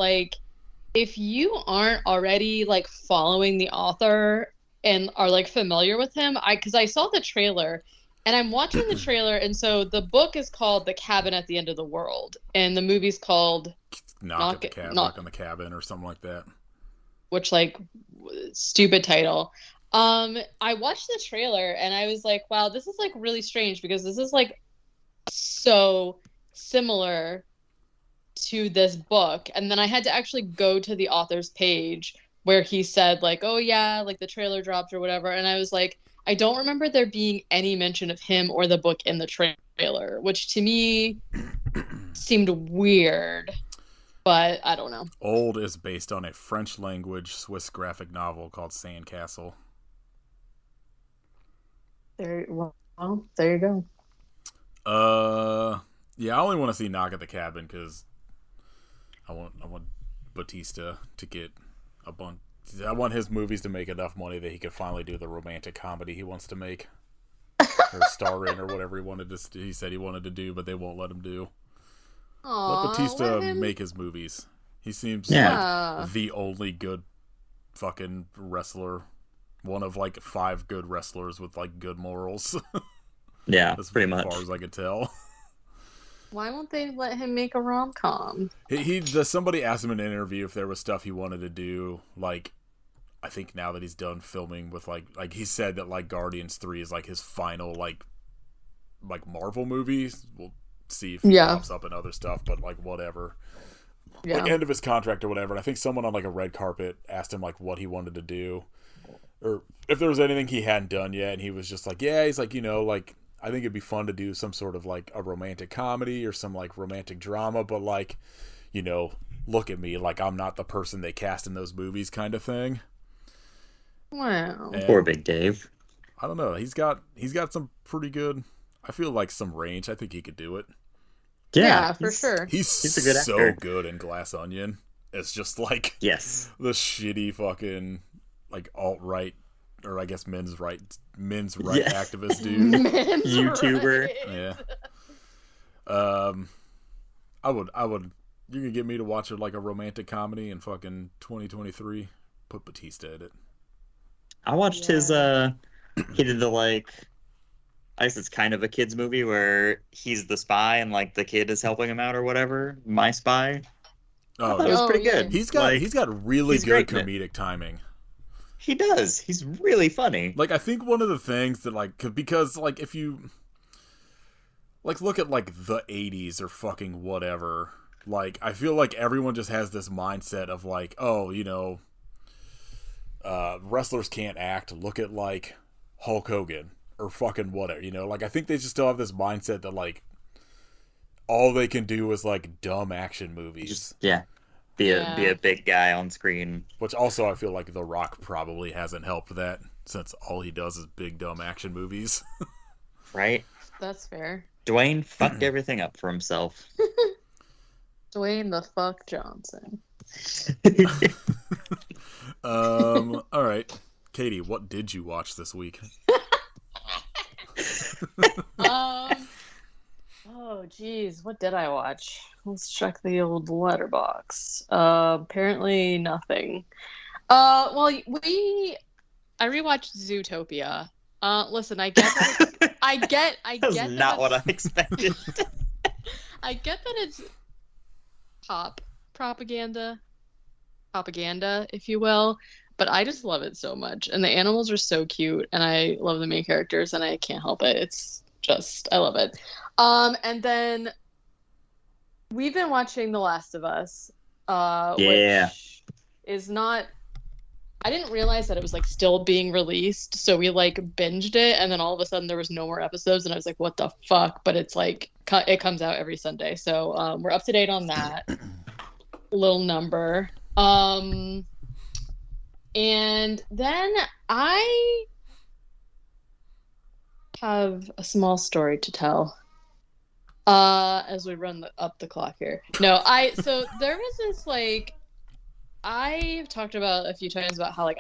if you aren't already following the author and are familiar with him, because I saw the trailer and I'm watching the trailer, and so the book is called The Cabin at the End of the World, and the movie's called Knock on the Cabin or something like that. Which stupid title. I watched the trailer and I was like, wow, this is really strange, because this is so similar to this book. And then I had to actually go to the author's page where he said oh yeah, the trailer dropped or whatever, and I was like, I don't remember there being any mention of him or the book in the trailer, which to me seemed weird, but I don't know. Old is based on a French language Swiss graphic novel called Sandcastle. There you go. Yeah, I only want to see Knock at the Cabin because I want Batista to get a bunch. I want his movies to make enough money that he could finally do the romantic comedy he wants to make, or star in, or whatever he said he wanted to do, but they won't let him do. Aww, let Batista make his movies. He seems like the only good fucking wrestler, one of like 5 good wrestlers with like good morals. Yeah, that's pretty much as far as I could tell. Why won't they let him make a rom-com? Somebody asked him in an interview if there was stuff he wanted to do, like, I think now that he's done filming with like he said that like Guardians 3 is like his final like Marvel movies. We'll see if he pops up in other stuff, but like whatever. Yeah. Like end of his contract or whatever. And I think someone on like a red carpet asked him like what he wanted to do, or if there was anything he hadn't done yet, and he was just like, yeah, he's like, like I think it'd be fun to do some sort of like a romantic comedy or some like romantic drama, but like, look at me, like I'm not the person they cast in those movies kind of thing. Wow. And poor Big Dave. I don't know. He's got some pretty good, I feel like some range. I think he could do it. Yeah, for sure. He's a good actor. Good in Glass Onion. It's just like the shitty fucking like alt-right, or I guess men's right activist dude. YouTuber. Right. Yeah. I would you could get me to watch it like a romantic comedy in fucking 2023. Put Batista in it. I watched his he did the like, I guess it's kind of a kid's movie where he's the spy and like the kid is helping him out or whatever. My Spy. Oh, that was pretty good. He's got really good comedic timing. He does. He's really funny. Like I think one of the things that like because like if you like look at like the 80s or fucking whatever, like I feel like everyone just has this mindset of like, oh, wrestlers can't act. Look at like Hulk Hogan or fucking whatever, like I think they just still have this mindset that like all they can do is like dumb action movies. Be a big guy on screen. Which also I feel like The Rock probably hasn't helped that, since all he does is big dumb action movies. Right? That's fair. Dwayne fucked everything up for himself. Dwayne the fuck Johnson. All right. Katey, what did you watch this week? Oh geez, what did I watch? Let's check the old letterbox. Apparently nothing. Well, I rewatched Zootopia. Listen, I get that That's not what I expected. I get that it's pop propaganda, if you will, but I just love it so much, and the animals are so cute, and I love the main characters, and I can't help it. It's just, I love it. And then we've been watching The Last of Us, which is not, I didn't realize that it was like still being released, so we like binged it, and then all of a sudden there was no more episodes, and I was like, what the fuck? But it's like, it comes out every Sunday, so we're up to date on that little number. And then I have a small story to tell as we run up the clock here. So there was this like, I've talked about a few times about how like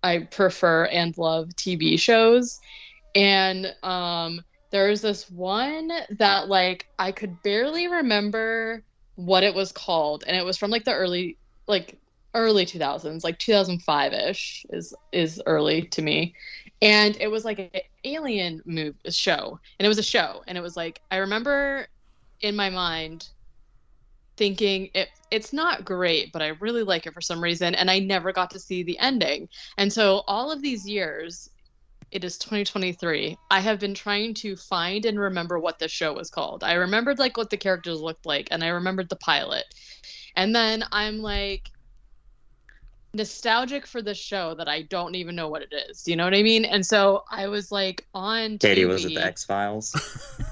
I prefer and love TV shows, and there was this one that like I could barely remember what it was called, and it was from like the early 2000s, like 2005-ish is early to me, and it was like an alien show, and it was a show, and it was like, I remember in my mind thinking it's not great, but I really like it for some reason, and I never got to see the ending. And so all of these years, it is 2023, I have been trying to find and remember what the show was called. I remembered like what the characters looked like, and I remembered the pilot, and then I'm like nostalgic for the show that I don't even know what it is. You know what I mean? And so I was like on TV. Katey, was it the X-Files?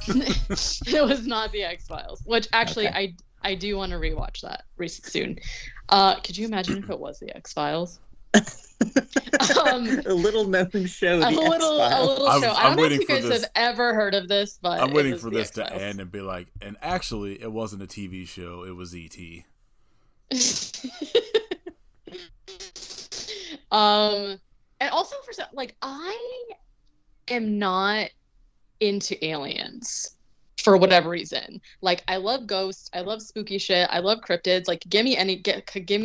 It was not the X-Files, which actually I do want to rewatch that soon. Could you imagine if it was the X-Files? A little known show. A little show. I don't know if you guys have ever heard of this, but I'm waiting for this to end and be like, and actually, it wasn't a TV show; it was E.T. And also for like, I am not into aliens for whatever reason. Like, I love ghosts, I love spooky shit, I love cryptids. Like, give me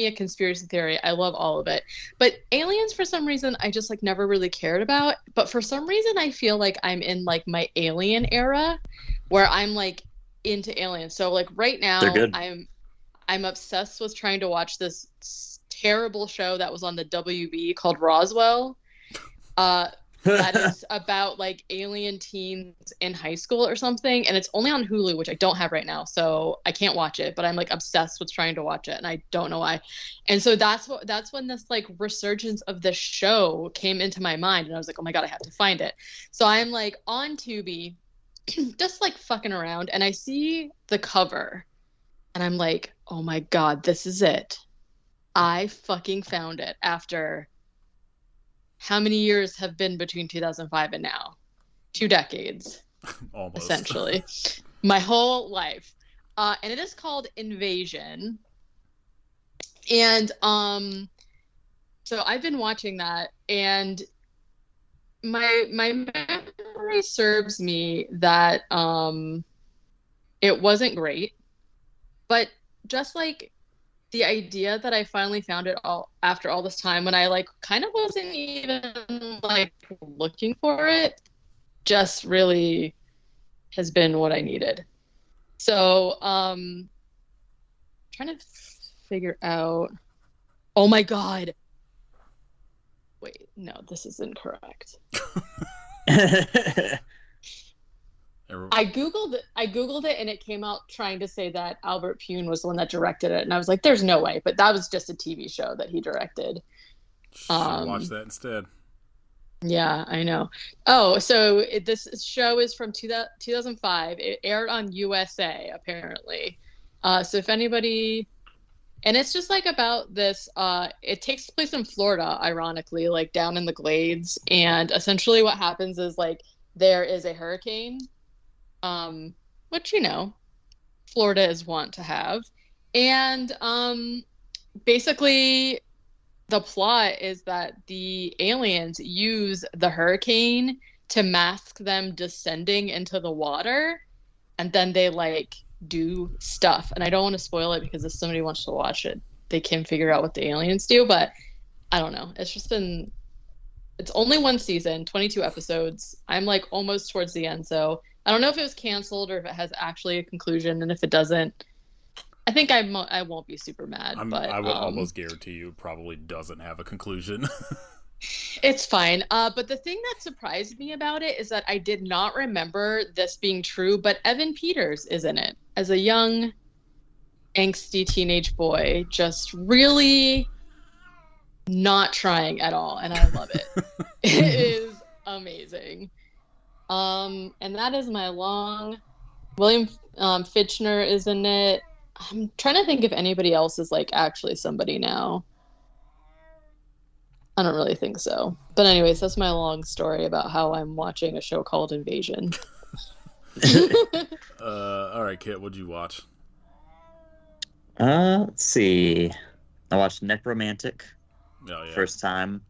a conspiracy theory, I love all of it. But aliens, for some reason, I just like never really cared about. But for some reason, I feel like I'm in like my alien era, where I'm like into aliens. So like right now, I'm obsessed with trying to watch this terrible show that was on the WB called Roswell. That is about like alien teens in high school or something, and it's only on Hulu, which I don't have right now, so I can't watch it. But I'm like obsessed with trying to watch it, and I don't know why. And so that's when this like resurgence of this show came into my mind, and I was like, oh my god, I have to find it. So I'm like on Tubi, just like fucking around, and I see the cover, and I'm like, oh my god, this is it. I fucking found it after how many years have been between 2005 and now? 2 decades. Almost. Essentially. My whole life. And it is called Invasion. And so I've been watching that, and my memory serves me that it wasn't great. But just like the idea that I finally found it all after all this time, when I like kind of wasn't even like looking for it, just really has been what I needed. So trying to figure out, oh my god, wait, no, this is incorrect. I googled it and it came out trying to say that Albert Pune was the one that directed it, and I was like, there's no way, but that was just a TV show that he directed. Watch that instead. Yeah, I know. Oh, so this show is from 2005. It aired on USA apparently. So if anybody, and it's just like about this, it takes place in Florida, ironically, like down in the Glades, and essentially what happens is like there is a hurricane, which, you know, Florida is wont to have. And basically the plot is that the aliens use the hurricane to mask them descending into the water, and then they like do stuff. And I don't want to spoil it because if somebody wants to watch it, they can figure out what the aliens do. But I don't know. It's only one season, 22 episodes. I'm like almost towards the end, so I don't know if it was canceled or if it has actually a conclusion. And if it doesn't, I think I won't be super mad. But I would almost guarantee you it probably doesn't have a conclusion. It's fine. But the thing that surprised me about it is that I did not remember this being true, but Evan Peters is in it as a young, angsty teenage boy, just really not trying at all, and I love it. It is amazing. And that is my long. William Fichtner is in it. I'm trying to think if anybody else is like actually somebody now. I don't really think so. But anyways, that's my long story about how I'm watching a show called Invasion. All right, Kit, what'd you watch? Let's see. I watched Necromantic. Oh, yeah. First time.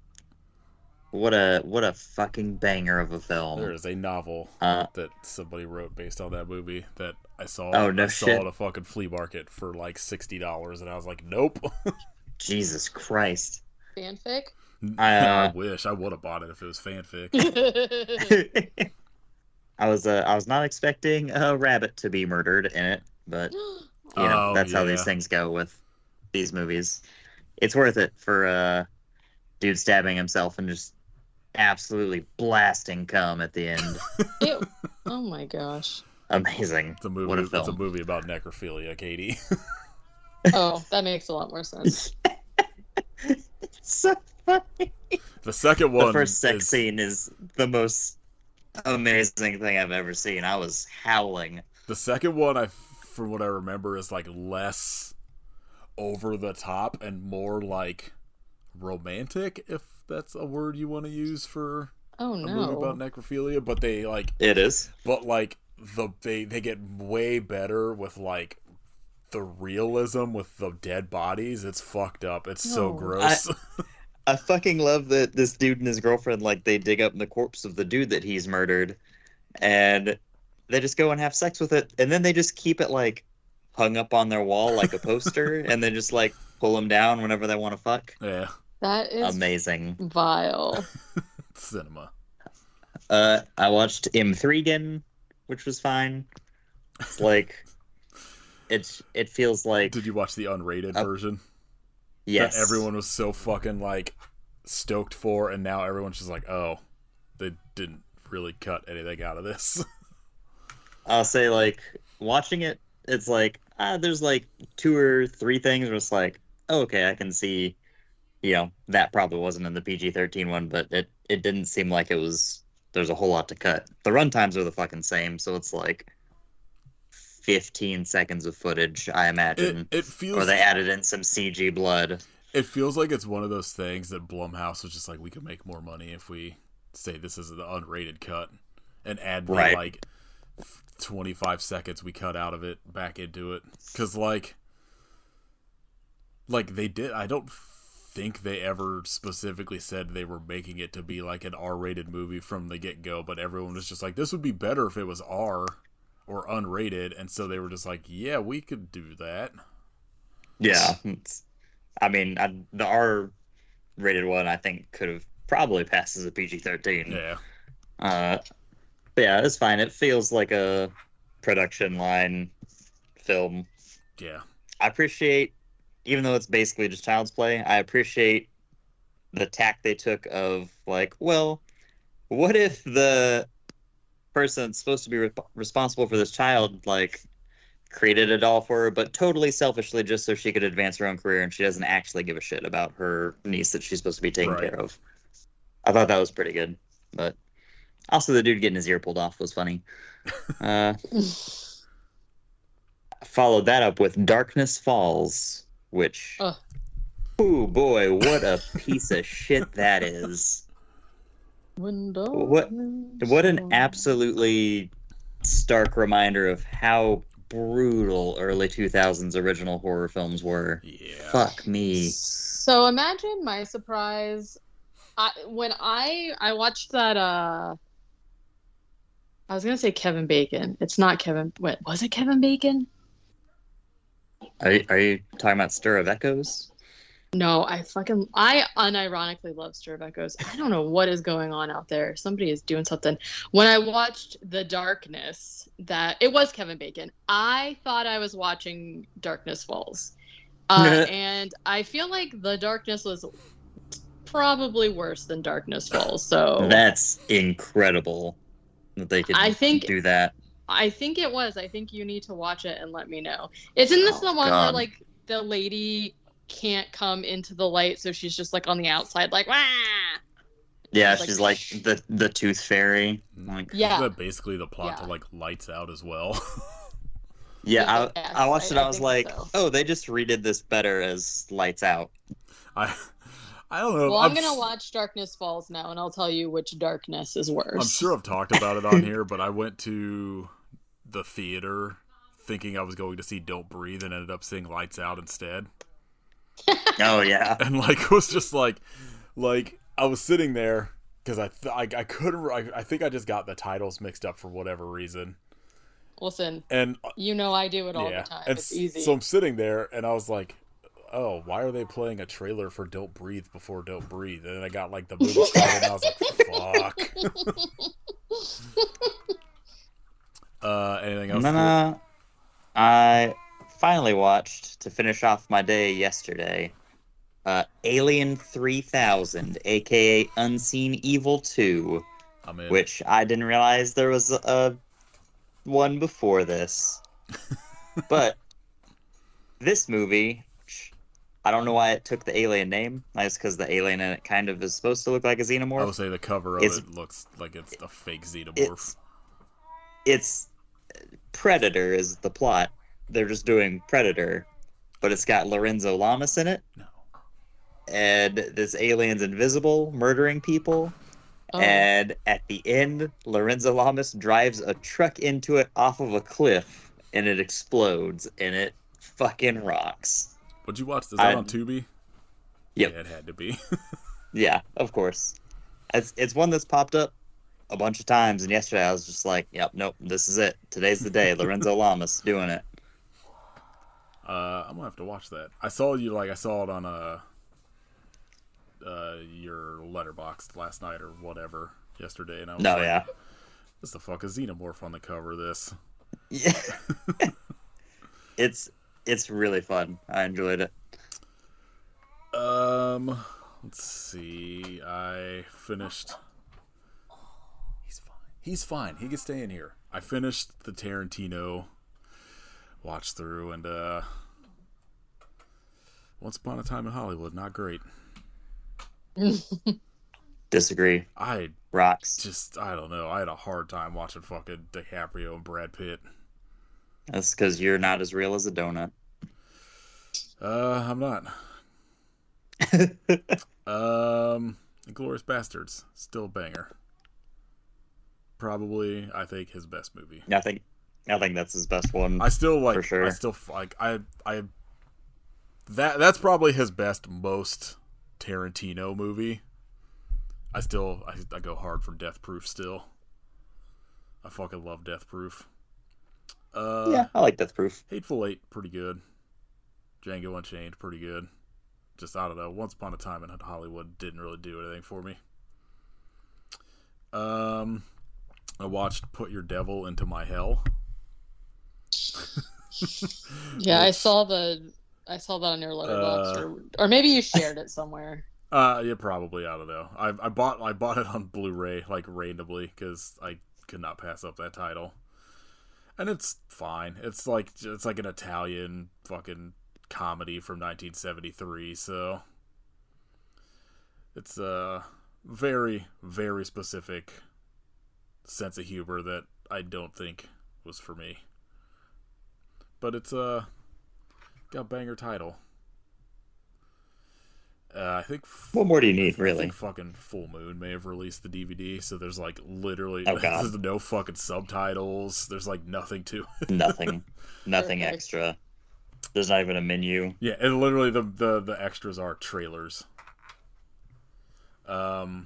What a fucking banger of a film. There is a novel that somebody wrote based on that movie that I saw. Oh, no saw shit. at a fucking flea market for like $60, and I was like, nope. Jesus Christ. Fanfic? I wish I would have bought it if it was fanfic. I was not expecting a rabbit to be murdered in it, but you know, that's how these things go with these movies. It's worth it for a dude stabbing himself and just absolutely blasting cum at the end. Ew. Oh my gosh. Amazing. It's a movie. What a film. It's a movie about necrophilia, Katey. Oh, that makes a lot more sense. It's so funny. The second one. The first sex scene is the most amazing thing I've ever seen. I was howling. The second one, from what I remember, is like less over the top and more like romantic, if that's a word you want to use for Oh a movie no. about necrophilia, but they like It is. but like they get way better with like the realism with the dead bodies. It's fucked up. It's so No. gross. I fucking love that this dude and his girlfriend, like, they dig up the corpse of the dude that he's murdered, and they just go and have sex with it, and then they just keep it, like, hung up on their wall like a poster, and then just, like, pull him down whenever they want to fuck. Yeah, That is Amazing. vile. cinema. I watched M3 again, which was fine. It's like... It feels like... Did you watch the unrated version? Yes. That everyone was so fucking like stoked for, and now everyone's just like, oh, they didn't really cut anything out of this. I'll say, like, watching it, it's like, there's like 2 or 3 things where it's like, oh, okay, I can see, you know, that probably wasn't in the PG-13 one, but it didn't seem like there's a whole lot to cut. The runtimes are the fucking same, so it's like 15 seconds of footage, I imagine. It feels, or they added in some CG blood. It feels like it's one of those things that Blumhouse was just like, we could make more money if we say this is the unrated cut and add the like 25 seconds we cut out of it back into it. Because like they did, I don't think they ever specifically said they were making it to be like an R-rated movie from the get-go, but everyone was just like, this would be better if it was R or unrated, and so they were just like, yeah, we could do that. Yeah. I mean, the R-rated one, I think, could have probably passed as a PG-13. Yeah. But yeah, it's fine. It feels like a production line film. Yeah. I appreciate, even though it's basically just child's play, I appreciate the tack they took of, like, well, what if the person that's supposed to be responsible for this child, like, created a doll for her, but totally selfishly just so she could advance her own career, and she doesn't actually give a shit about her niece that she's supposed to be taking care of. I thought that was pretty good. But also the dude getting his ear pulled off was funny. Followed that up with Darkness Falls, which... Oh boy, what a piece of shit that is. What an absolutely stark reminder of how brutal early 2000s original horror films were. Yeah. Fuck me. So imagine my surprise when I watched that I was gonna say Kevin Bacon. It's not Kevin. Wait, was it Kevin Bacon? Are you talking about Stir of Echoes? No, I unironically love Stir of Echoes. I don't know what is going on out there. Somebody is doing something. When I watched The Darkness, it was Kevin Bacon. I thought I was watching Darkness Falls. And I feel like The Darkness was probably worse than Darkness Falls. So that's incredible that they could do that. I think it was. I think you need to watch it and let me know. Isn't this the one where like the lady can't come into the light, so she's just like on the outside, like wah? Yeah, she's like the tooth fairy. Like, yeah, isn't that basically the plot to like Lights Out as well? Yeah, I watched it. I was like, oh, they just redid this better as Lights Out. I don't know. Well, I'm gonna watch Darkness Falls now, and I'll tell you which darkness is worse. I'm sure I've talked about it on here, but I went to the theater thinking I was going to see Don't Breathe and ended up seeing Lights Out instead. Oh yeah. And like it was just like I was sitting there because I couldn't. I think I just got the titles mixed up for whatever reason. Listen, and you know I do it all the time. It's easy. So I'm sitting there and I was like, oh, why are they playing a trailer for Don't Breathe before Don't Breathe? And then I got like the movie started and I was like, fuck. Anything else? No. I finally watched, to finish off my day yesterday, Alien 3000, aka Unseen Evil 2, which I didn't realize there was a one before this. But this movie, I don't know why it took the alien name. That's because the alien in it kind of is supposed to look like a xenomorph. I would say the cover of it looks like it's a fake xenomorph. It's Predator is the plot. They're just doing Predator, but it's got Lorenzo Lamas in it. No. and this alien's invisible, murdering people. Oh. And at the end, Lorenzo Lamas drives a truck into it off of a cliff, and it explodes, and it fucking rocks. Would you watch? Is that on Tubi? Yep. Yeah, it had to be. Yeah, of course. It's one that's popped up a bunch of times, and yesterday I was just like, yep, nope, this is it. Today's the day. Lorenzo Lamas doing it. I'm gonna have to watch that. I saw it on your Letterboxd last night or whatever yesterday, and I was yeah. What's the fuck is Xenomorph on the cover of this? Yeah. It's really fun. I enjoyed it. Let's see. I finished. He's fine. He can stay in here. I finished the Tarantino watch through, and Once Upon a Time in Hollywood, not great. Disagree. Rocks. I don't know. I had a hard time watching fucking DiCaprio and Brad Pitt. That's because you're not as real as a donut. I'm not. Inglourious Bastards, still a banger. Probably, I think, his best movie. I think that's his best one. I still like. For sure. I still like. That's probably his best, most Tarantino movie. I go hard for Death Proof still. I fucking love Death Proof. Yeah, I like Death Proof. Hateful Eight, pretty good. Django Unchained, pretty good. Just, I don't know, Once Upon a Time in Hollywood didn't really do anything for me. I watched Put Your Devil Into My Hell. Yeah, I saw that on your Letterboxd, or maybe you shared it somewhere. Yeah, probably. I don't know. I bought it on Blu-ray like randomly because I could not pass up that title, and it's fine. It's like an Italian fucking comedy from 1973, so it's a very, very specific sense of humor that I don't think was for me. But it's got a banger title. I think. What more do you need, really? I think fucking Full Moon may have released the DVD, so there's like literally there's no fucking subtitles. There's like nothing to it. Nothing extra. There's not even a menu. Yeah, and literally the extras are trailers. I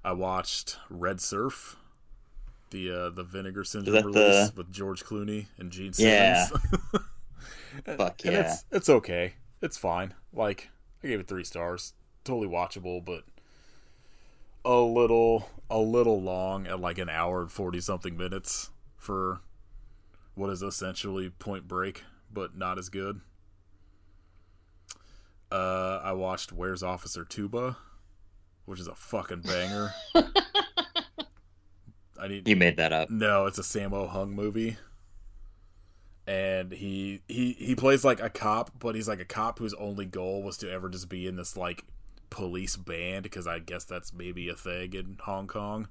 watched Red Surf, the Vinegar Syndrome release with George Clooney and Gene Simmons. Yeah. Fuck yeah. And it's okay. It's fine. Like, I gave it 3 stars. Totally watchable, but a little long at like an hour and 40 something minutes for what is essentially Point Break, but not as good. I watched Where's Officer Tuba, which is a fucking banger. You made that up. No, it's a Sammo Hung movie. And he plays like a cop, but he's like a cop whose only goal was to ever just be in this like police band, because I guess that's maybe a thing in Hong Kong.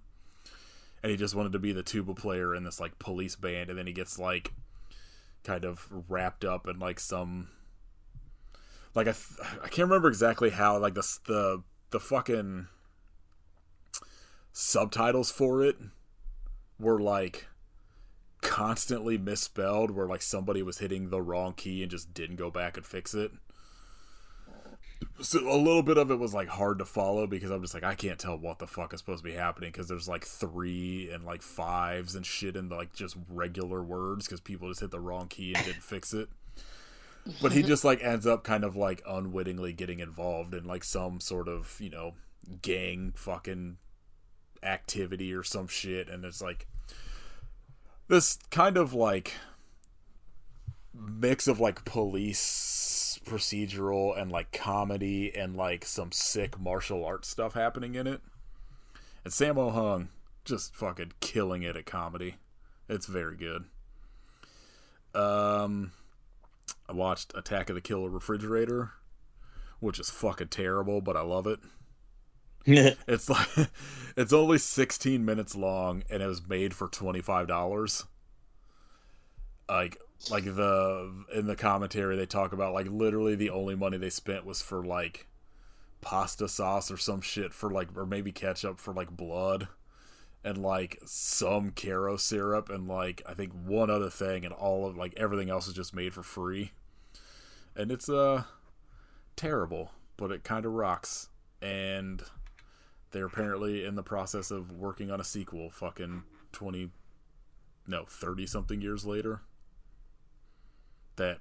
And he just wanted to be the tuba player in this like police band, and then he gets like kind of wrapped up in like some like I can't remember exactly how, like the fucking subtitles for it were like constantly misspelled, where like somebody was hitting the wrong key and just didn't go back and fix it. So a little bit of it was like hard to follow, because I'm just like, I can't tell what the fuck is supposed to be happening, because there's like 3 and like 5s and shit in like just regular words, because people just hit the wrong key and didn't fix it. But he just like ends up kind of like unwittingly getting involved in like some sort of, you know, gang fucking activity or some shit, and it's like this kind of like mix of like police procedural and like comedy and like some sick martial arts stuff happening in it. And Sammo Hung just fucking killing it at comedy. It's very good. I watched Attack of the Killer Refrigerator, which is fucking terrible, but I love it. It's like, it's only 16 minutes long, and it was made for $25. Like in the commentary they talk about like literally the only money they spent was for like pasta sauce or some shit for like, or maybe ketchup for like blood, and like some Caro syrup, and like I think one other thing, and all of like everything else is just made for free. And it's terrible, but it kind of rocks. And they're apparently in the process of working on a sequel fucking 30 something years later, that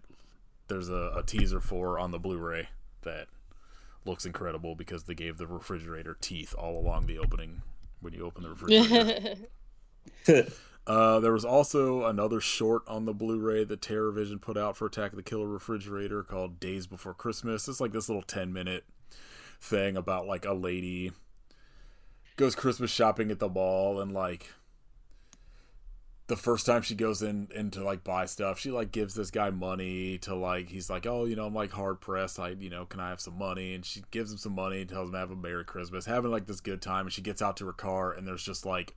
there's a teaser for on the Blu-ray that looks incredible because they gave the refrigerator teeth all along the opening when you open the refrigerator. There was also another short on the Blu-ray that TerrorVision put out for Attack of the Killer Refrigerator called Days Before Christmas. It's like this little 10-minute thing about like a lady goes Christmas shopping at the mall, and like the first time she goes in to like buy stuff, she like gives this guy money to like, he's like, oh, you know, I'm like hard pressed, can I have some money? And she gives him some money and tells him to have a Merry Christmas, having like this good time. And she gets out to her car, and there's just like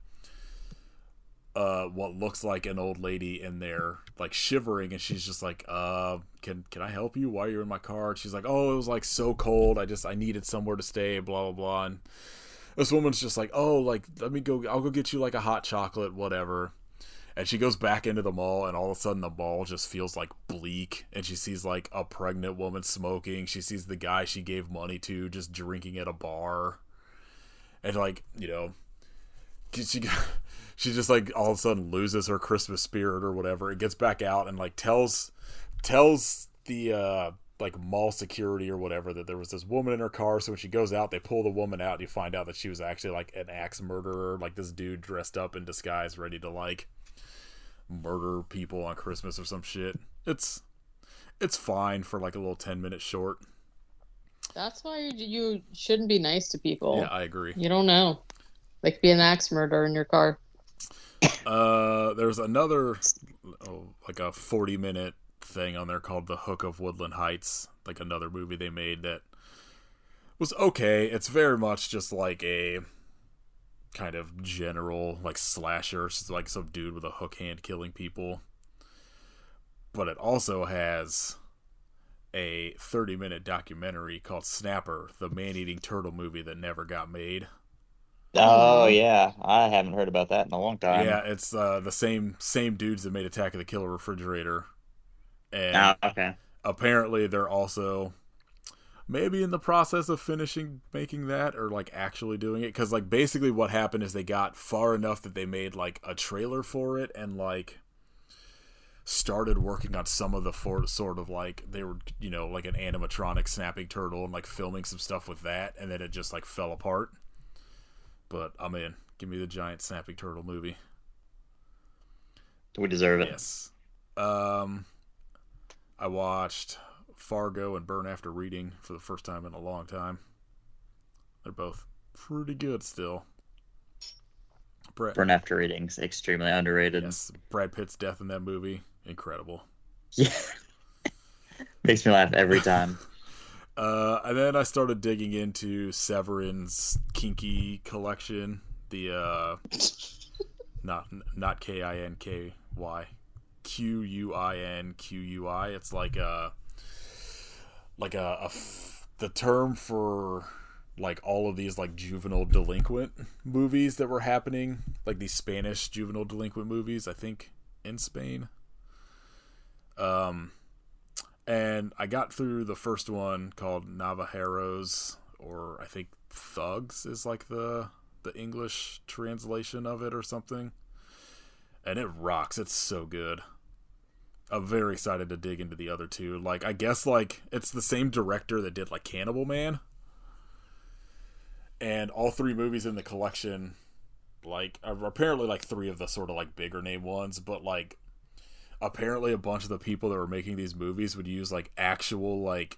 what looks like an old lady in there like shivering, and she's just like, can I help you while you're in my car? And she's like, oh, it was like so cold, I needed somewhere to stay, blah blah blah. And this woman's just like, oh, like I'll go get you like a hot chocolate, whatever. And she goes back into the mall, and all of a sudden the mall just feels like bleak, and she sees like a pregnant woman smoking. She sees the guy she gave money to just drinking at a bar, and like, you know, she just like all of a sudden loses her Christmas spirit or whatever. It gets back out and like tells the like mall security or whatever that there was this woman in her car. So when she goes out, they pull the woman out, and you find out that she was actually like an axe murderer, like this dude dressed up in disguise ready to like murder people on Christmas or some shit. It's fine for like a little 10-minute short. That's why you shouldn't be nice to people. Yeah, I agree. You don't know. Like, be an axe murderer in your car. There's another like a 40-minute thing on there called The Hook of Woodland Heights, like another movie they made that was okay. It's very much just like a kind of general like slasher. It's like some dude with a hook hand killing people, but it also has a 30-minute documentary called Snapper, the man-eating turtle movie that never got made. Oh yeah, I haven't heard about that in a long time. Yeah, it's the same dudes that made Attack of the Killer Refrigerator, and okay. Apparently they're also maybe in the process of making that, or like actually doing it, because like basically what happened is they got far enough that they made like a trailer for it, and like started working on some of the sort of like, they were, you know, like an animatronic snapping turtle, and like filming some stuff with that, and then it just like fell apart. But I'm in. Give me the giant snapping turtle movie. We deserve it. Yes. I watched Fargo and Burn After Reading for the first time in a long time. They're both pretty good still. Burn After Reading's extremely underrated. Yes, Brad Pitt's death in that movie, incredible. Yeah. Makes me laugh every time. And then I started digging into Severin's Kinky collection. The not Kinky, Quinqui. It's like the term for like all of these like juvenile delinquent movies that were happening, like these Spanish juvenile delinquent movies, I think in Spain. And I got through the first one called Navajeros, or I think Thugs is like the English translation of it or something. And it rocks. It's so good. I'm very excited to dig into the other two. Like, I guess like it's the same director that did like Cannibal Man. And all three movies in the collection, like, are apparently like three of the sort of like bigger name ones, but like apparently a bunch of the people that were making these movies would use like actual like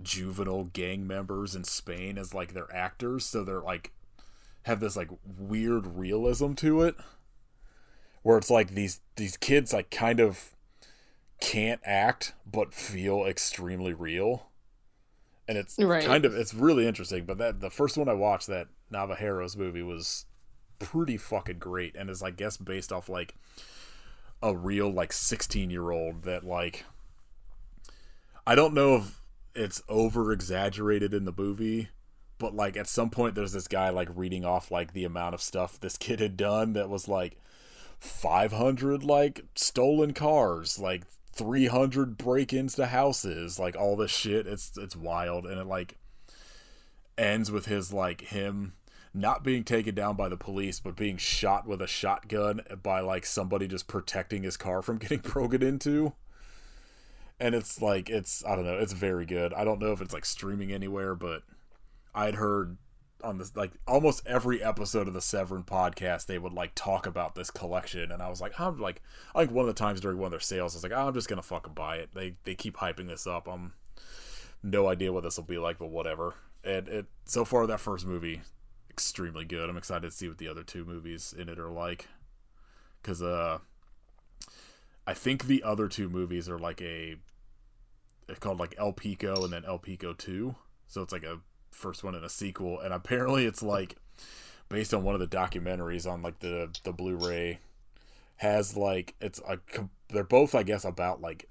juvenile gang members in Spain as like their actors, so they're like have this like weird realism to it, where it's like these kids like kind of can't act but feel extremely real, and it's kind of, it's really interesting. But that the first one I watched, that Navajeros movie, was pretty fucking great, and is I guess based off like a real like 16-year-old that like, I don't know if it's over exaggerated in the movie, but like at some point there's this guy like reading off like the amount of stuff this kid had done that was like 500 like stolen cars, like 300 break-ins to houses, like all this shit. It's wild, and it like ends with him not being taken down by the police, but being shot with a shotgun by like somebody just protecting his car from getting broken into. And it's like, I don't know, it's very good. I don't know if it's like streaming anywhere, but I'd heard on this, like almost every episode of the Severin podcast, they would like talk about this collection. And I was like, I think one of the times during one of their sales, I was like, I'm just going to fucking buy it. They keep hyping this up. No idea what this will be like, but whatever. And so far, that first movie, extremely good. I'm excited to see what the other two movies in it are like. Because, I think the other two movies are like it's called like El Pico and then El Pico 2. So it's like a first one and a sequel. And apparently it's like based on one of the documentaries on like the Blu-ray, has like, they're both, I guess, about like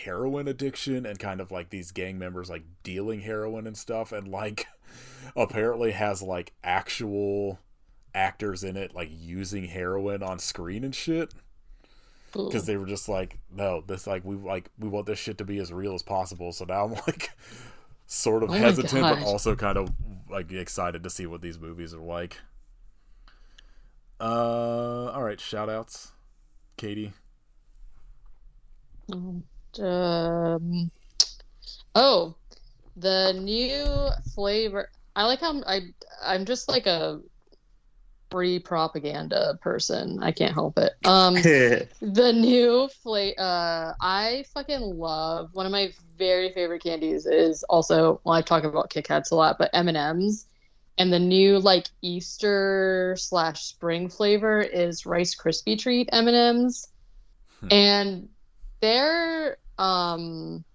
heroin addiction and kind of like these gang members like dealing heroin and stuff. And like apparently has like actual actors in it like using heroin on screen and shit. Because they were just like, no, this like we want this shit to be as real as possible. So now I'm like sort of hesitant, but also kind of like excited to see what these movies are like. All right, shout outs, Katey. The new flavor. I like how I'm just like a free propaganda person. I can't help it. The new flavor, I fucking love. One of my very favorite candies is also, well, I talk about Kit Kats a lot, but M&M's, and the new like Easter/spring flavor is Rice Krispie Treat M&M's, and they're kind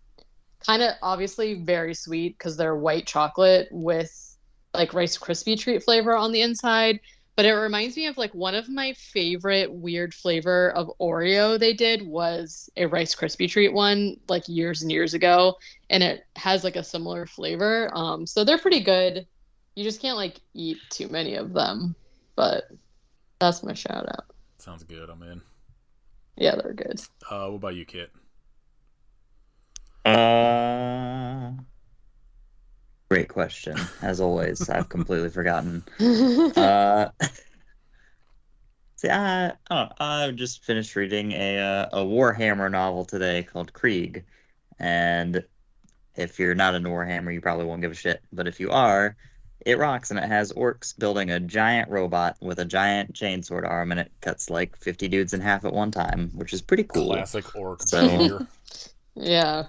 of obviously very sweet because they're white chocolate with like Rice Krispie Treat flavor on the inside. But it reminds me of like one of my favorite weird flavor of Oreo they did was a Rice Krispie Treat one like years and years ago. And it has like a similar flavor. So they're pretty good. You just can't like eat too many of them. But that's my shout out. Sounds good. I'm in. Yeah, they're good. What about you, Kit? Great question. As always, I've completely forgotten. See, I just finished reading a Warhammer novel today called Krieg, and if you're not into Warhammer, you probably won't give a shit. But if you are, it rocks, and it has orcs building a giant robot with a giant chainsword arm, and it cuts like 50 dudes in half at one time, which is pretty cool. Classic orc behavior. Yeah.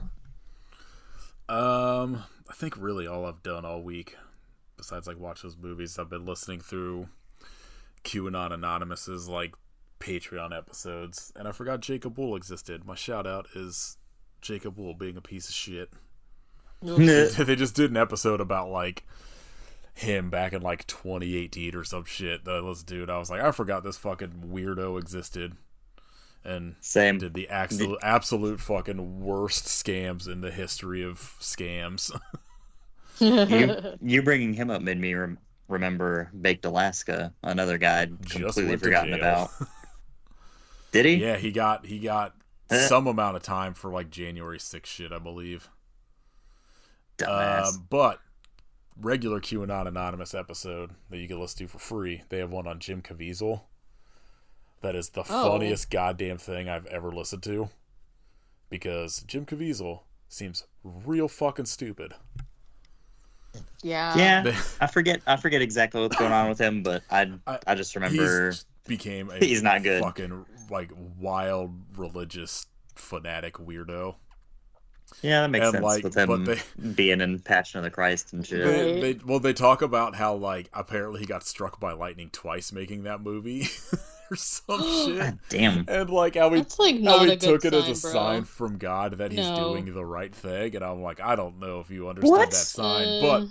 I think really all I've done all week, besides like watch those movies, I've been listening through QAnon Anonymous's like Patreon episodes, and I forgot Jacob Wool existed. My shout out is Jacob Wool being a piece of shit. They just did an episode about like him back in like 2018 or some shit that let's do. I was like, I forgot this fucking weirdo existed. And Same. Did the absolute fucking worst scams in the history of scams. You bringing him up made me remember Baked Alaska, another guy I'd completely forgotten about. Did he? Yeah, he got some amount of time for like January 6th shit, I believe. Dumbass. But regular QAnon Anonymous episode that you can listen to for free, they have one on Jim Caviezel. That is the funniest goddamn thing I've ever listened to. Because Jim Caviezel seems real fucking stupid. Yeah. Yeah. I forget exactly what's going on with him, but I just remember he's not good. Fucking like wild religious fanatic weirdo. Yeah, that makes and sense like, with him being in Passion of the Christ and shit. They talk about how like apparently he got struck by lightning twice making that movie. Or some shit. God damn. And like how he took it as a sign from God that he's doing the right thing, and I'm like, I don't know if you understood that sign, but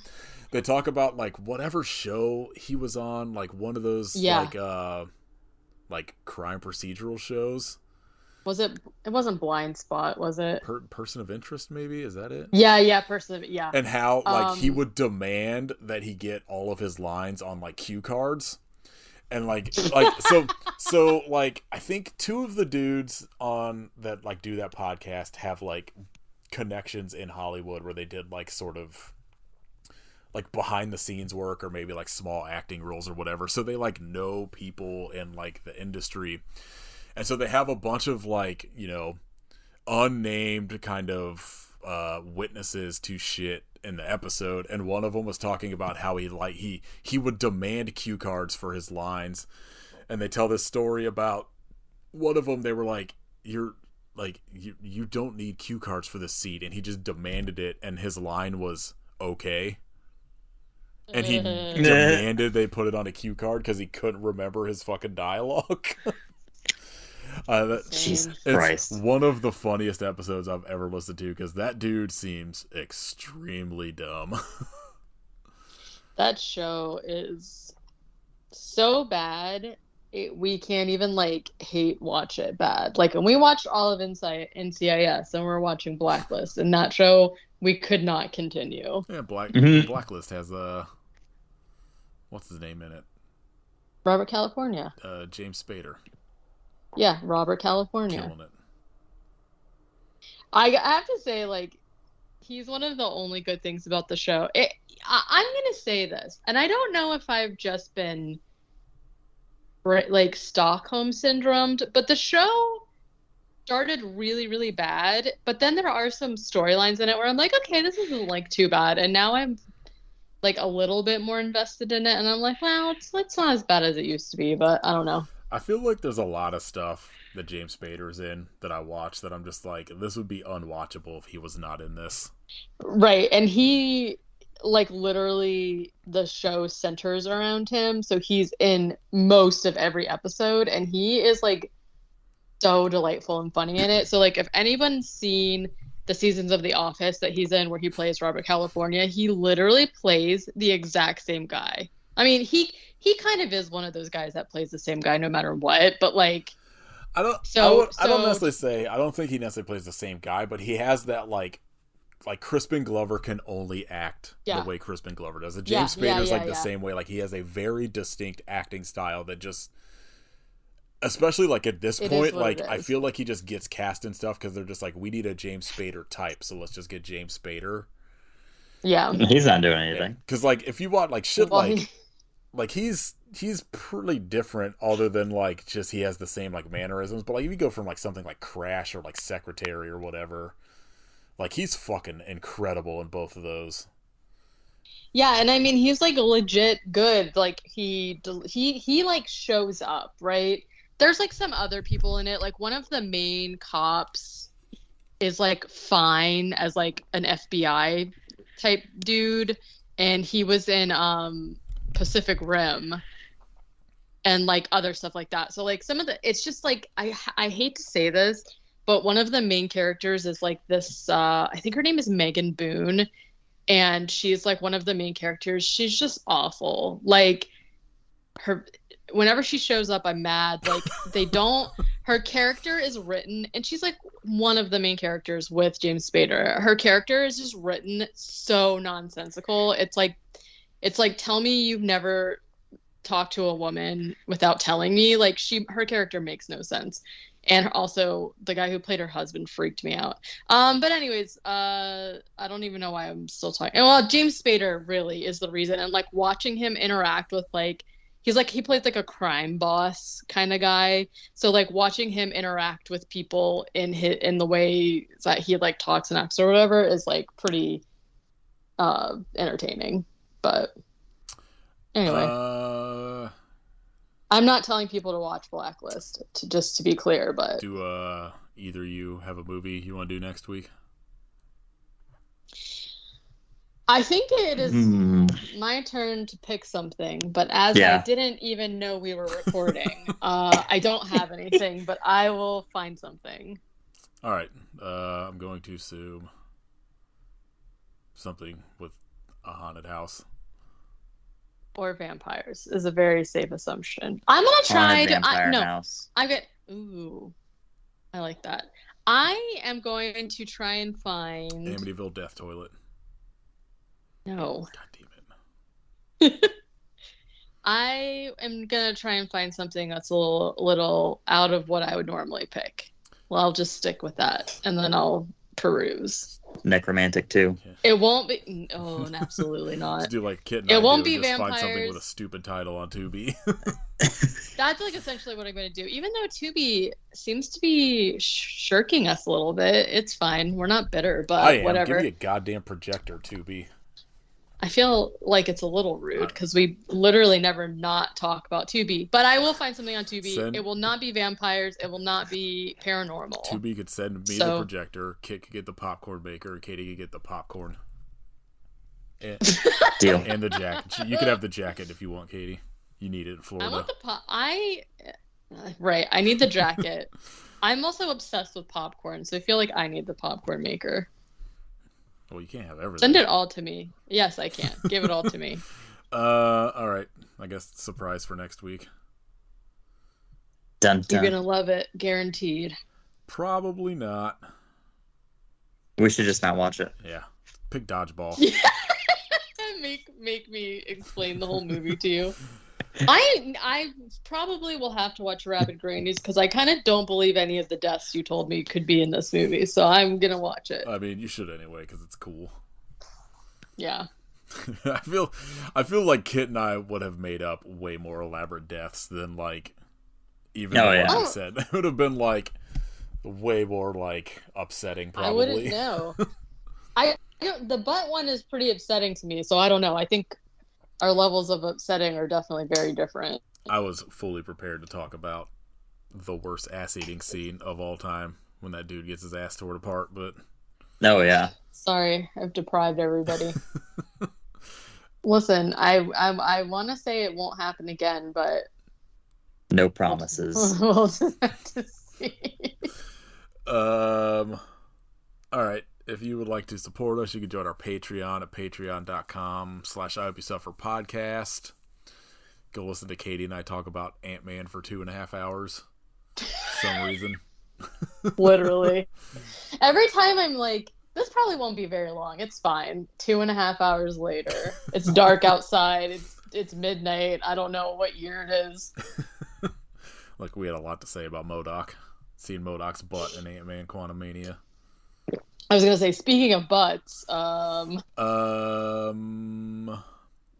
they talk about like whatever show he was on, like one of those like crime procedural shows, Was it? It wasn't Blind Spot, was it? Person of Interest, maybe? Is that it? Yeah, Person of yeah. And how like he would demand that he get all of his lines on like cue cards. And like so like I think two of the dudes on that like do that podcast have like connections in Hollywood where they did like sort of like behind the scenes work or maybe like small acting roles or whatever. So they like know people in like the industry. And so they have a bunch of like, you know, unnamed kind of witnesses to shit in the episode, and one of them was talking about how he would demand cue cards for his lines, and they tell this story about one of them. They were like, you don't need cue cards for this scene, and he just demanded it, and his line was okay, and he demanded they put it on a cue card because he couldn't remember his fucking dialogue. Jesus Christ. It's one of the funniest episodes I've ever listened to because that dude seems extremely dumb. That show is so bad, we can't even like hate watch it bad. Like, when we watched all of NCIS and we're watching Blacklist, and that show we could not continue. Yeah, Blacklist has what's his name in it? Robert California. James Spader. Yeah, Robert California. Killing it. I have to say, like, he's one of the only good things about the show. I'm going to say this, and I don't know if I've just been, like, Stockholm syndromed, but the show started really, really bad, but then there are some storylines in it where I'm like, okay, this isn't, like, too bad, and now I'm, like, a little bit more invested in it, and I'm like, well, it's not as bad as it used to be, but I don't know. I feel like there's a lot of stuff that James Spader's in that I watch that I'm just like, this would be unwatchable if he was not in this. Right, and he, like, literally, the show centers around him, so he's in most of every episode, and he is, like, so delightful and funny in it. So, like, if anyone's seen the seasons of The Office that he's in where he plays Robert California, he literally plays the exact same guy. I mean, he kind of is one of those guys that plays the same guy no matter what, but like, I don't necessarily say, I don't think he necessarily plays the same guy, but he has that like Crispin Glover can only act the way Crispin Glover does. And James Spader's the same way. Like, he has a very distinct acting style that just, especially like at this point, like I feel like he just gets cast and stuff because they're just like, we need a James Spader type, so let's just get James Spader. Yeah, he's not doing anything. Because like if you want like shit like he's pretty different other than like just he has the same like mannerisms, but like if you go from like something like Crash or like Secretary or whatever, like he's fucking incredible in both of those. Yeah, and I mean he's like legit good. Like he like shows up, right? There's like some other people in it. Like one of the main cops is like fine as like an FBI type dude, and he was in Pacific Rim and like other stuff like that. So like some of the, it's just like I hate to say this, but one of the main characters is like this I think her name is Megan Boone, and she's like one of the main characters. She's just awful. Like whenever she shows up, I'm mad. Like her character is written, and she's like one of the main characters with James Spader. Her character is just written so nonsensical. It's like, tell me you've never talked to a woman without telling me. Like her character makes no sense. And also the guy who played her husband freaked me out. But anyways, I don't even know why I'm still talking. Well, James Spader really is the reason. And like watching him interact with like, he plays like a crime boss kind of guy. So like watching him interact with people in the way that he like talks and acts or whatever is like pretty entertaining. But anyway, I'm not telling people to watch Blacklist, just to be clear. But do either you have a movie you want to do next week? I think it is my turn to pick something, but as I didn't even know we were recording, I don't have anything, but I will find something. All right, I'm going to assume something with a haunted house. Or vampires is a very safe assumption. I'm gonna try to. House. I get ooh. I like that. I am going to try and find. Amityville Death Toilet. No. God damn it. I am gonna try and find something that's a little out of what I would normally pick. Well, I'll just stick with that, and then I'll peruse. Necromantic too. It won't be. Oh, absolutely not. Just do like Kit and It I won't do, be just vampires. find something with a stupid title on Tubi. That's like essentially what I'm going to do. Even though Tubi seems to be shirking us a little bit, it's fine. We're not bitter, but I am. whatever. Give me a goddamn projector, Tubi. I feel like it's a little rude because we literally never not talk about Tubi. But I will find something on Tubi. It will not be vampires. It will not be paranormal. Tubi could send me the projector. Kit could get the popcorn maker. Katey could get the popcorn. Deal. And the jacket. You could have the jacket if you want, Katey. You need it in Florida. I want the Right. I need the jacket. I'm also obsessed with popcorn, so I feel like I need the popcorn maker. Well, you can't have everything. Send it all to me. Yes, I can. Give it all to me. All right. I guess surprise for next week. Dun, dun. You're gonna love it, guaranteed. Probably not. We should just not watch it. Yeah. Pick Dodgeball. Make me explain the whole movie to you. I probably will have to watch Rabid Grannies because I kind of don't believe any of the deaths you told me could be in this movie, so I'm gonna watch it. I mean, you should anyway because it's cool. Yeah. I feel like Kit and I would have made up way more elaborate deaths than like even the ones you said. It would have been like way more like upsetting. Probably. I wouldn't know. The butt one is pretty upsetting to me, so I don't know. I think our levels of upsetting are definitely very different. I was fully prepared to talk about the worst ass-eating scene of all time when that dude gets his ass torn apart, but... Oh, yeah. Sorry, I've deprived everybody. Listen, I want to say it won't happen again, but... No promises. We'll just have to see. All right. If you would like to support us, you can join our Patreon at patreon.com/IHopeYouSufferPodcast. Go listen to Katey and I talk about Ant-Man for 2.5 hours. For some reason. Literally. Every time I'm like, this probably won't be very long. It's fine. 2.5 hours later. It's dark outside. It's midnight. I don't know what year it is. Like we had a lot to say about MODOK. Seeing MODOK's butt in Ant-Man Quantumania. I was gonna say, speaking of butts,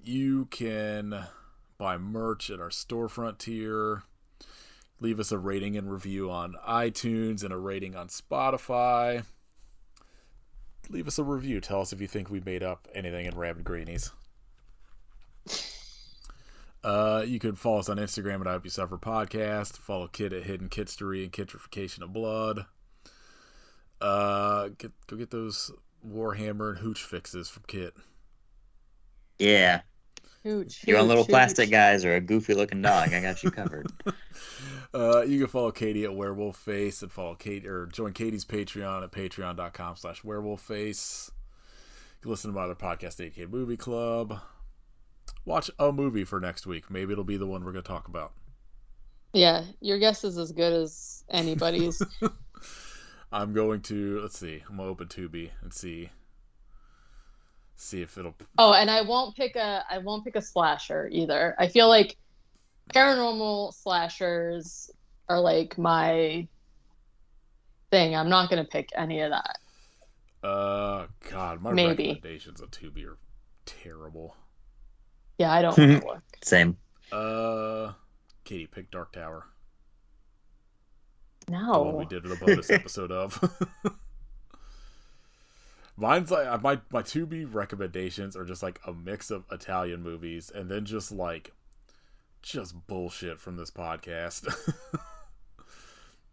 you can buy merch at our storefront tier. Leave us a rating and review on iTunes and a rating on Spotify. Leave us a review. Tell us if you think we made up anything in Rabid Grannies. You can follow us on Instagram at I Hope You Suffer Podcast. Follow Kit at Hidden Kitstery and Kitrification of Blood. Go get those Warhammer and Hooch fixes from Kit. Yeah. Hooch. You want little plastic guys or a goofy looking dog? I got you covered. You can follow Katey at Werewolf Face and follow Kate or join Katey's Patreon at patreon.com/werewolfface. You can listen to my other podcast, AK Movie Club. Watch a movie for next week. Maybe it'll be the one we're going to talk about. Yeah, your guess is as good as anybody's. I'm going to, let's see, I'm going to open Tubi and see if it'll... Oh, and I won't pick a slasher either. I feel like paranormal slashers are like my thing. I'm not going to pick any of that. God, my recommendations on Tubi are terrible. Yeah, I don't want to look. Same. Katey, pick Dark Tower. No. The one we did a bonus episode of. Mine's like my Tubi recommendations are just like a mix of Italian movies and then just bullshit from this podcast.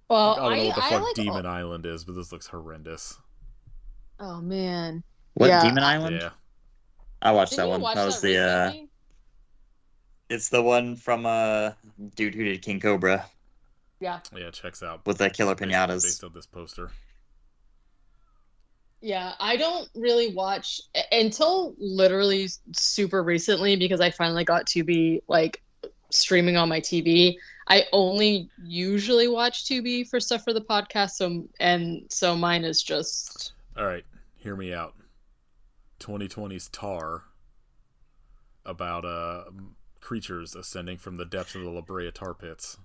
Well, I don't know what the fuck like Demon Island is, but this looks horrendous. Oh man. What, Demon Island? Yeah. I watched Didn't that one. That was the recently? it's the one from dude who did King Cobra. Yeah. Yeah, it checks out. With the killer pinatas. Based on this poster. Yeah, I don't really watch until literally super recently because I finally got to be like streaming on my TV. I only usually watch Tubi for stuff for the podcast, so mine is just. All right, hear me out. 2020's Tar, about creatures ascending from the depths of the La Brea tar pits.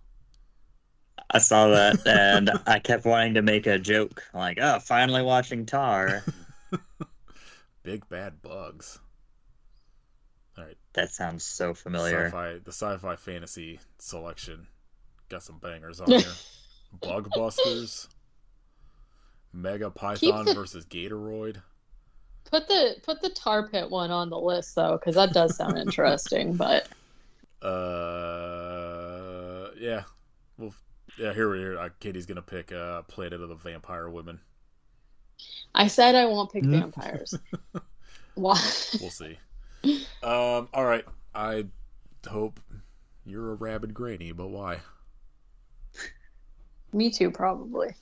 I saw that, and I kept wanting to make a joke, like, "Oh, finally watching Tar." Big bad bugs. All right. That sounds so familiar. The sci-fi fantasy selection got some bangers on here. Bug Busters, Mega Python versus Gatoroid. Put the tar pit one on the list though, because that does sound interesting. But yeah, well, yeah. Here. Katie's gonna pick Planet of the Vampire Women. I said I won't pick vampires. Why? We'll see. All right. I hope you're a rabid granny, but why? Me too, probably.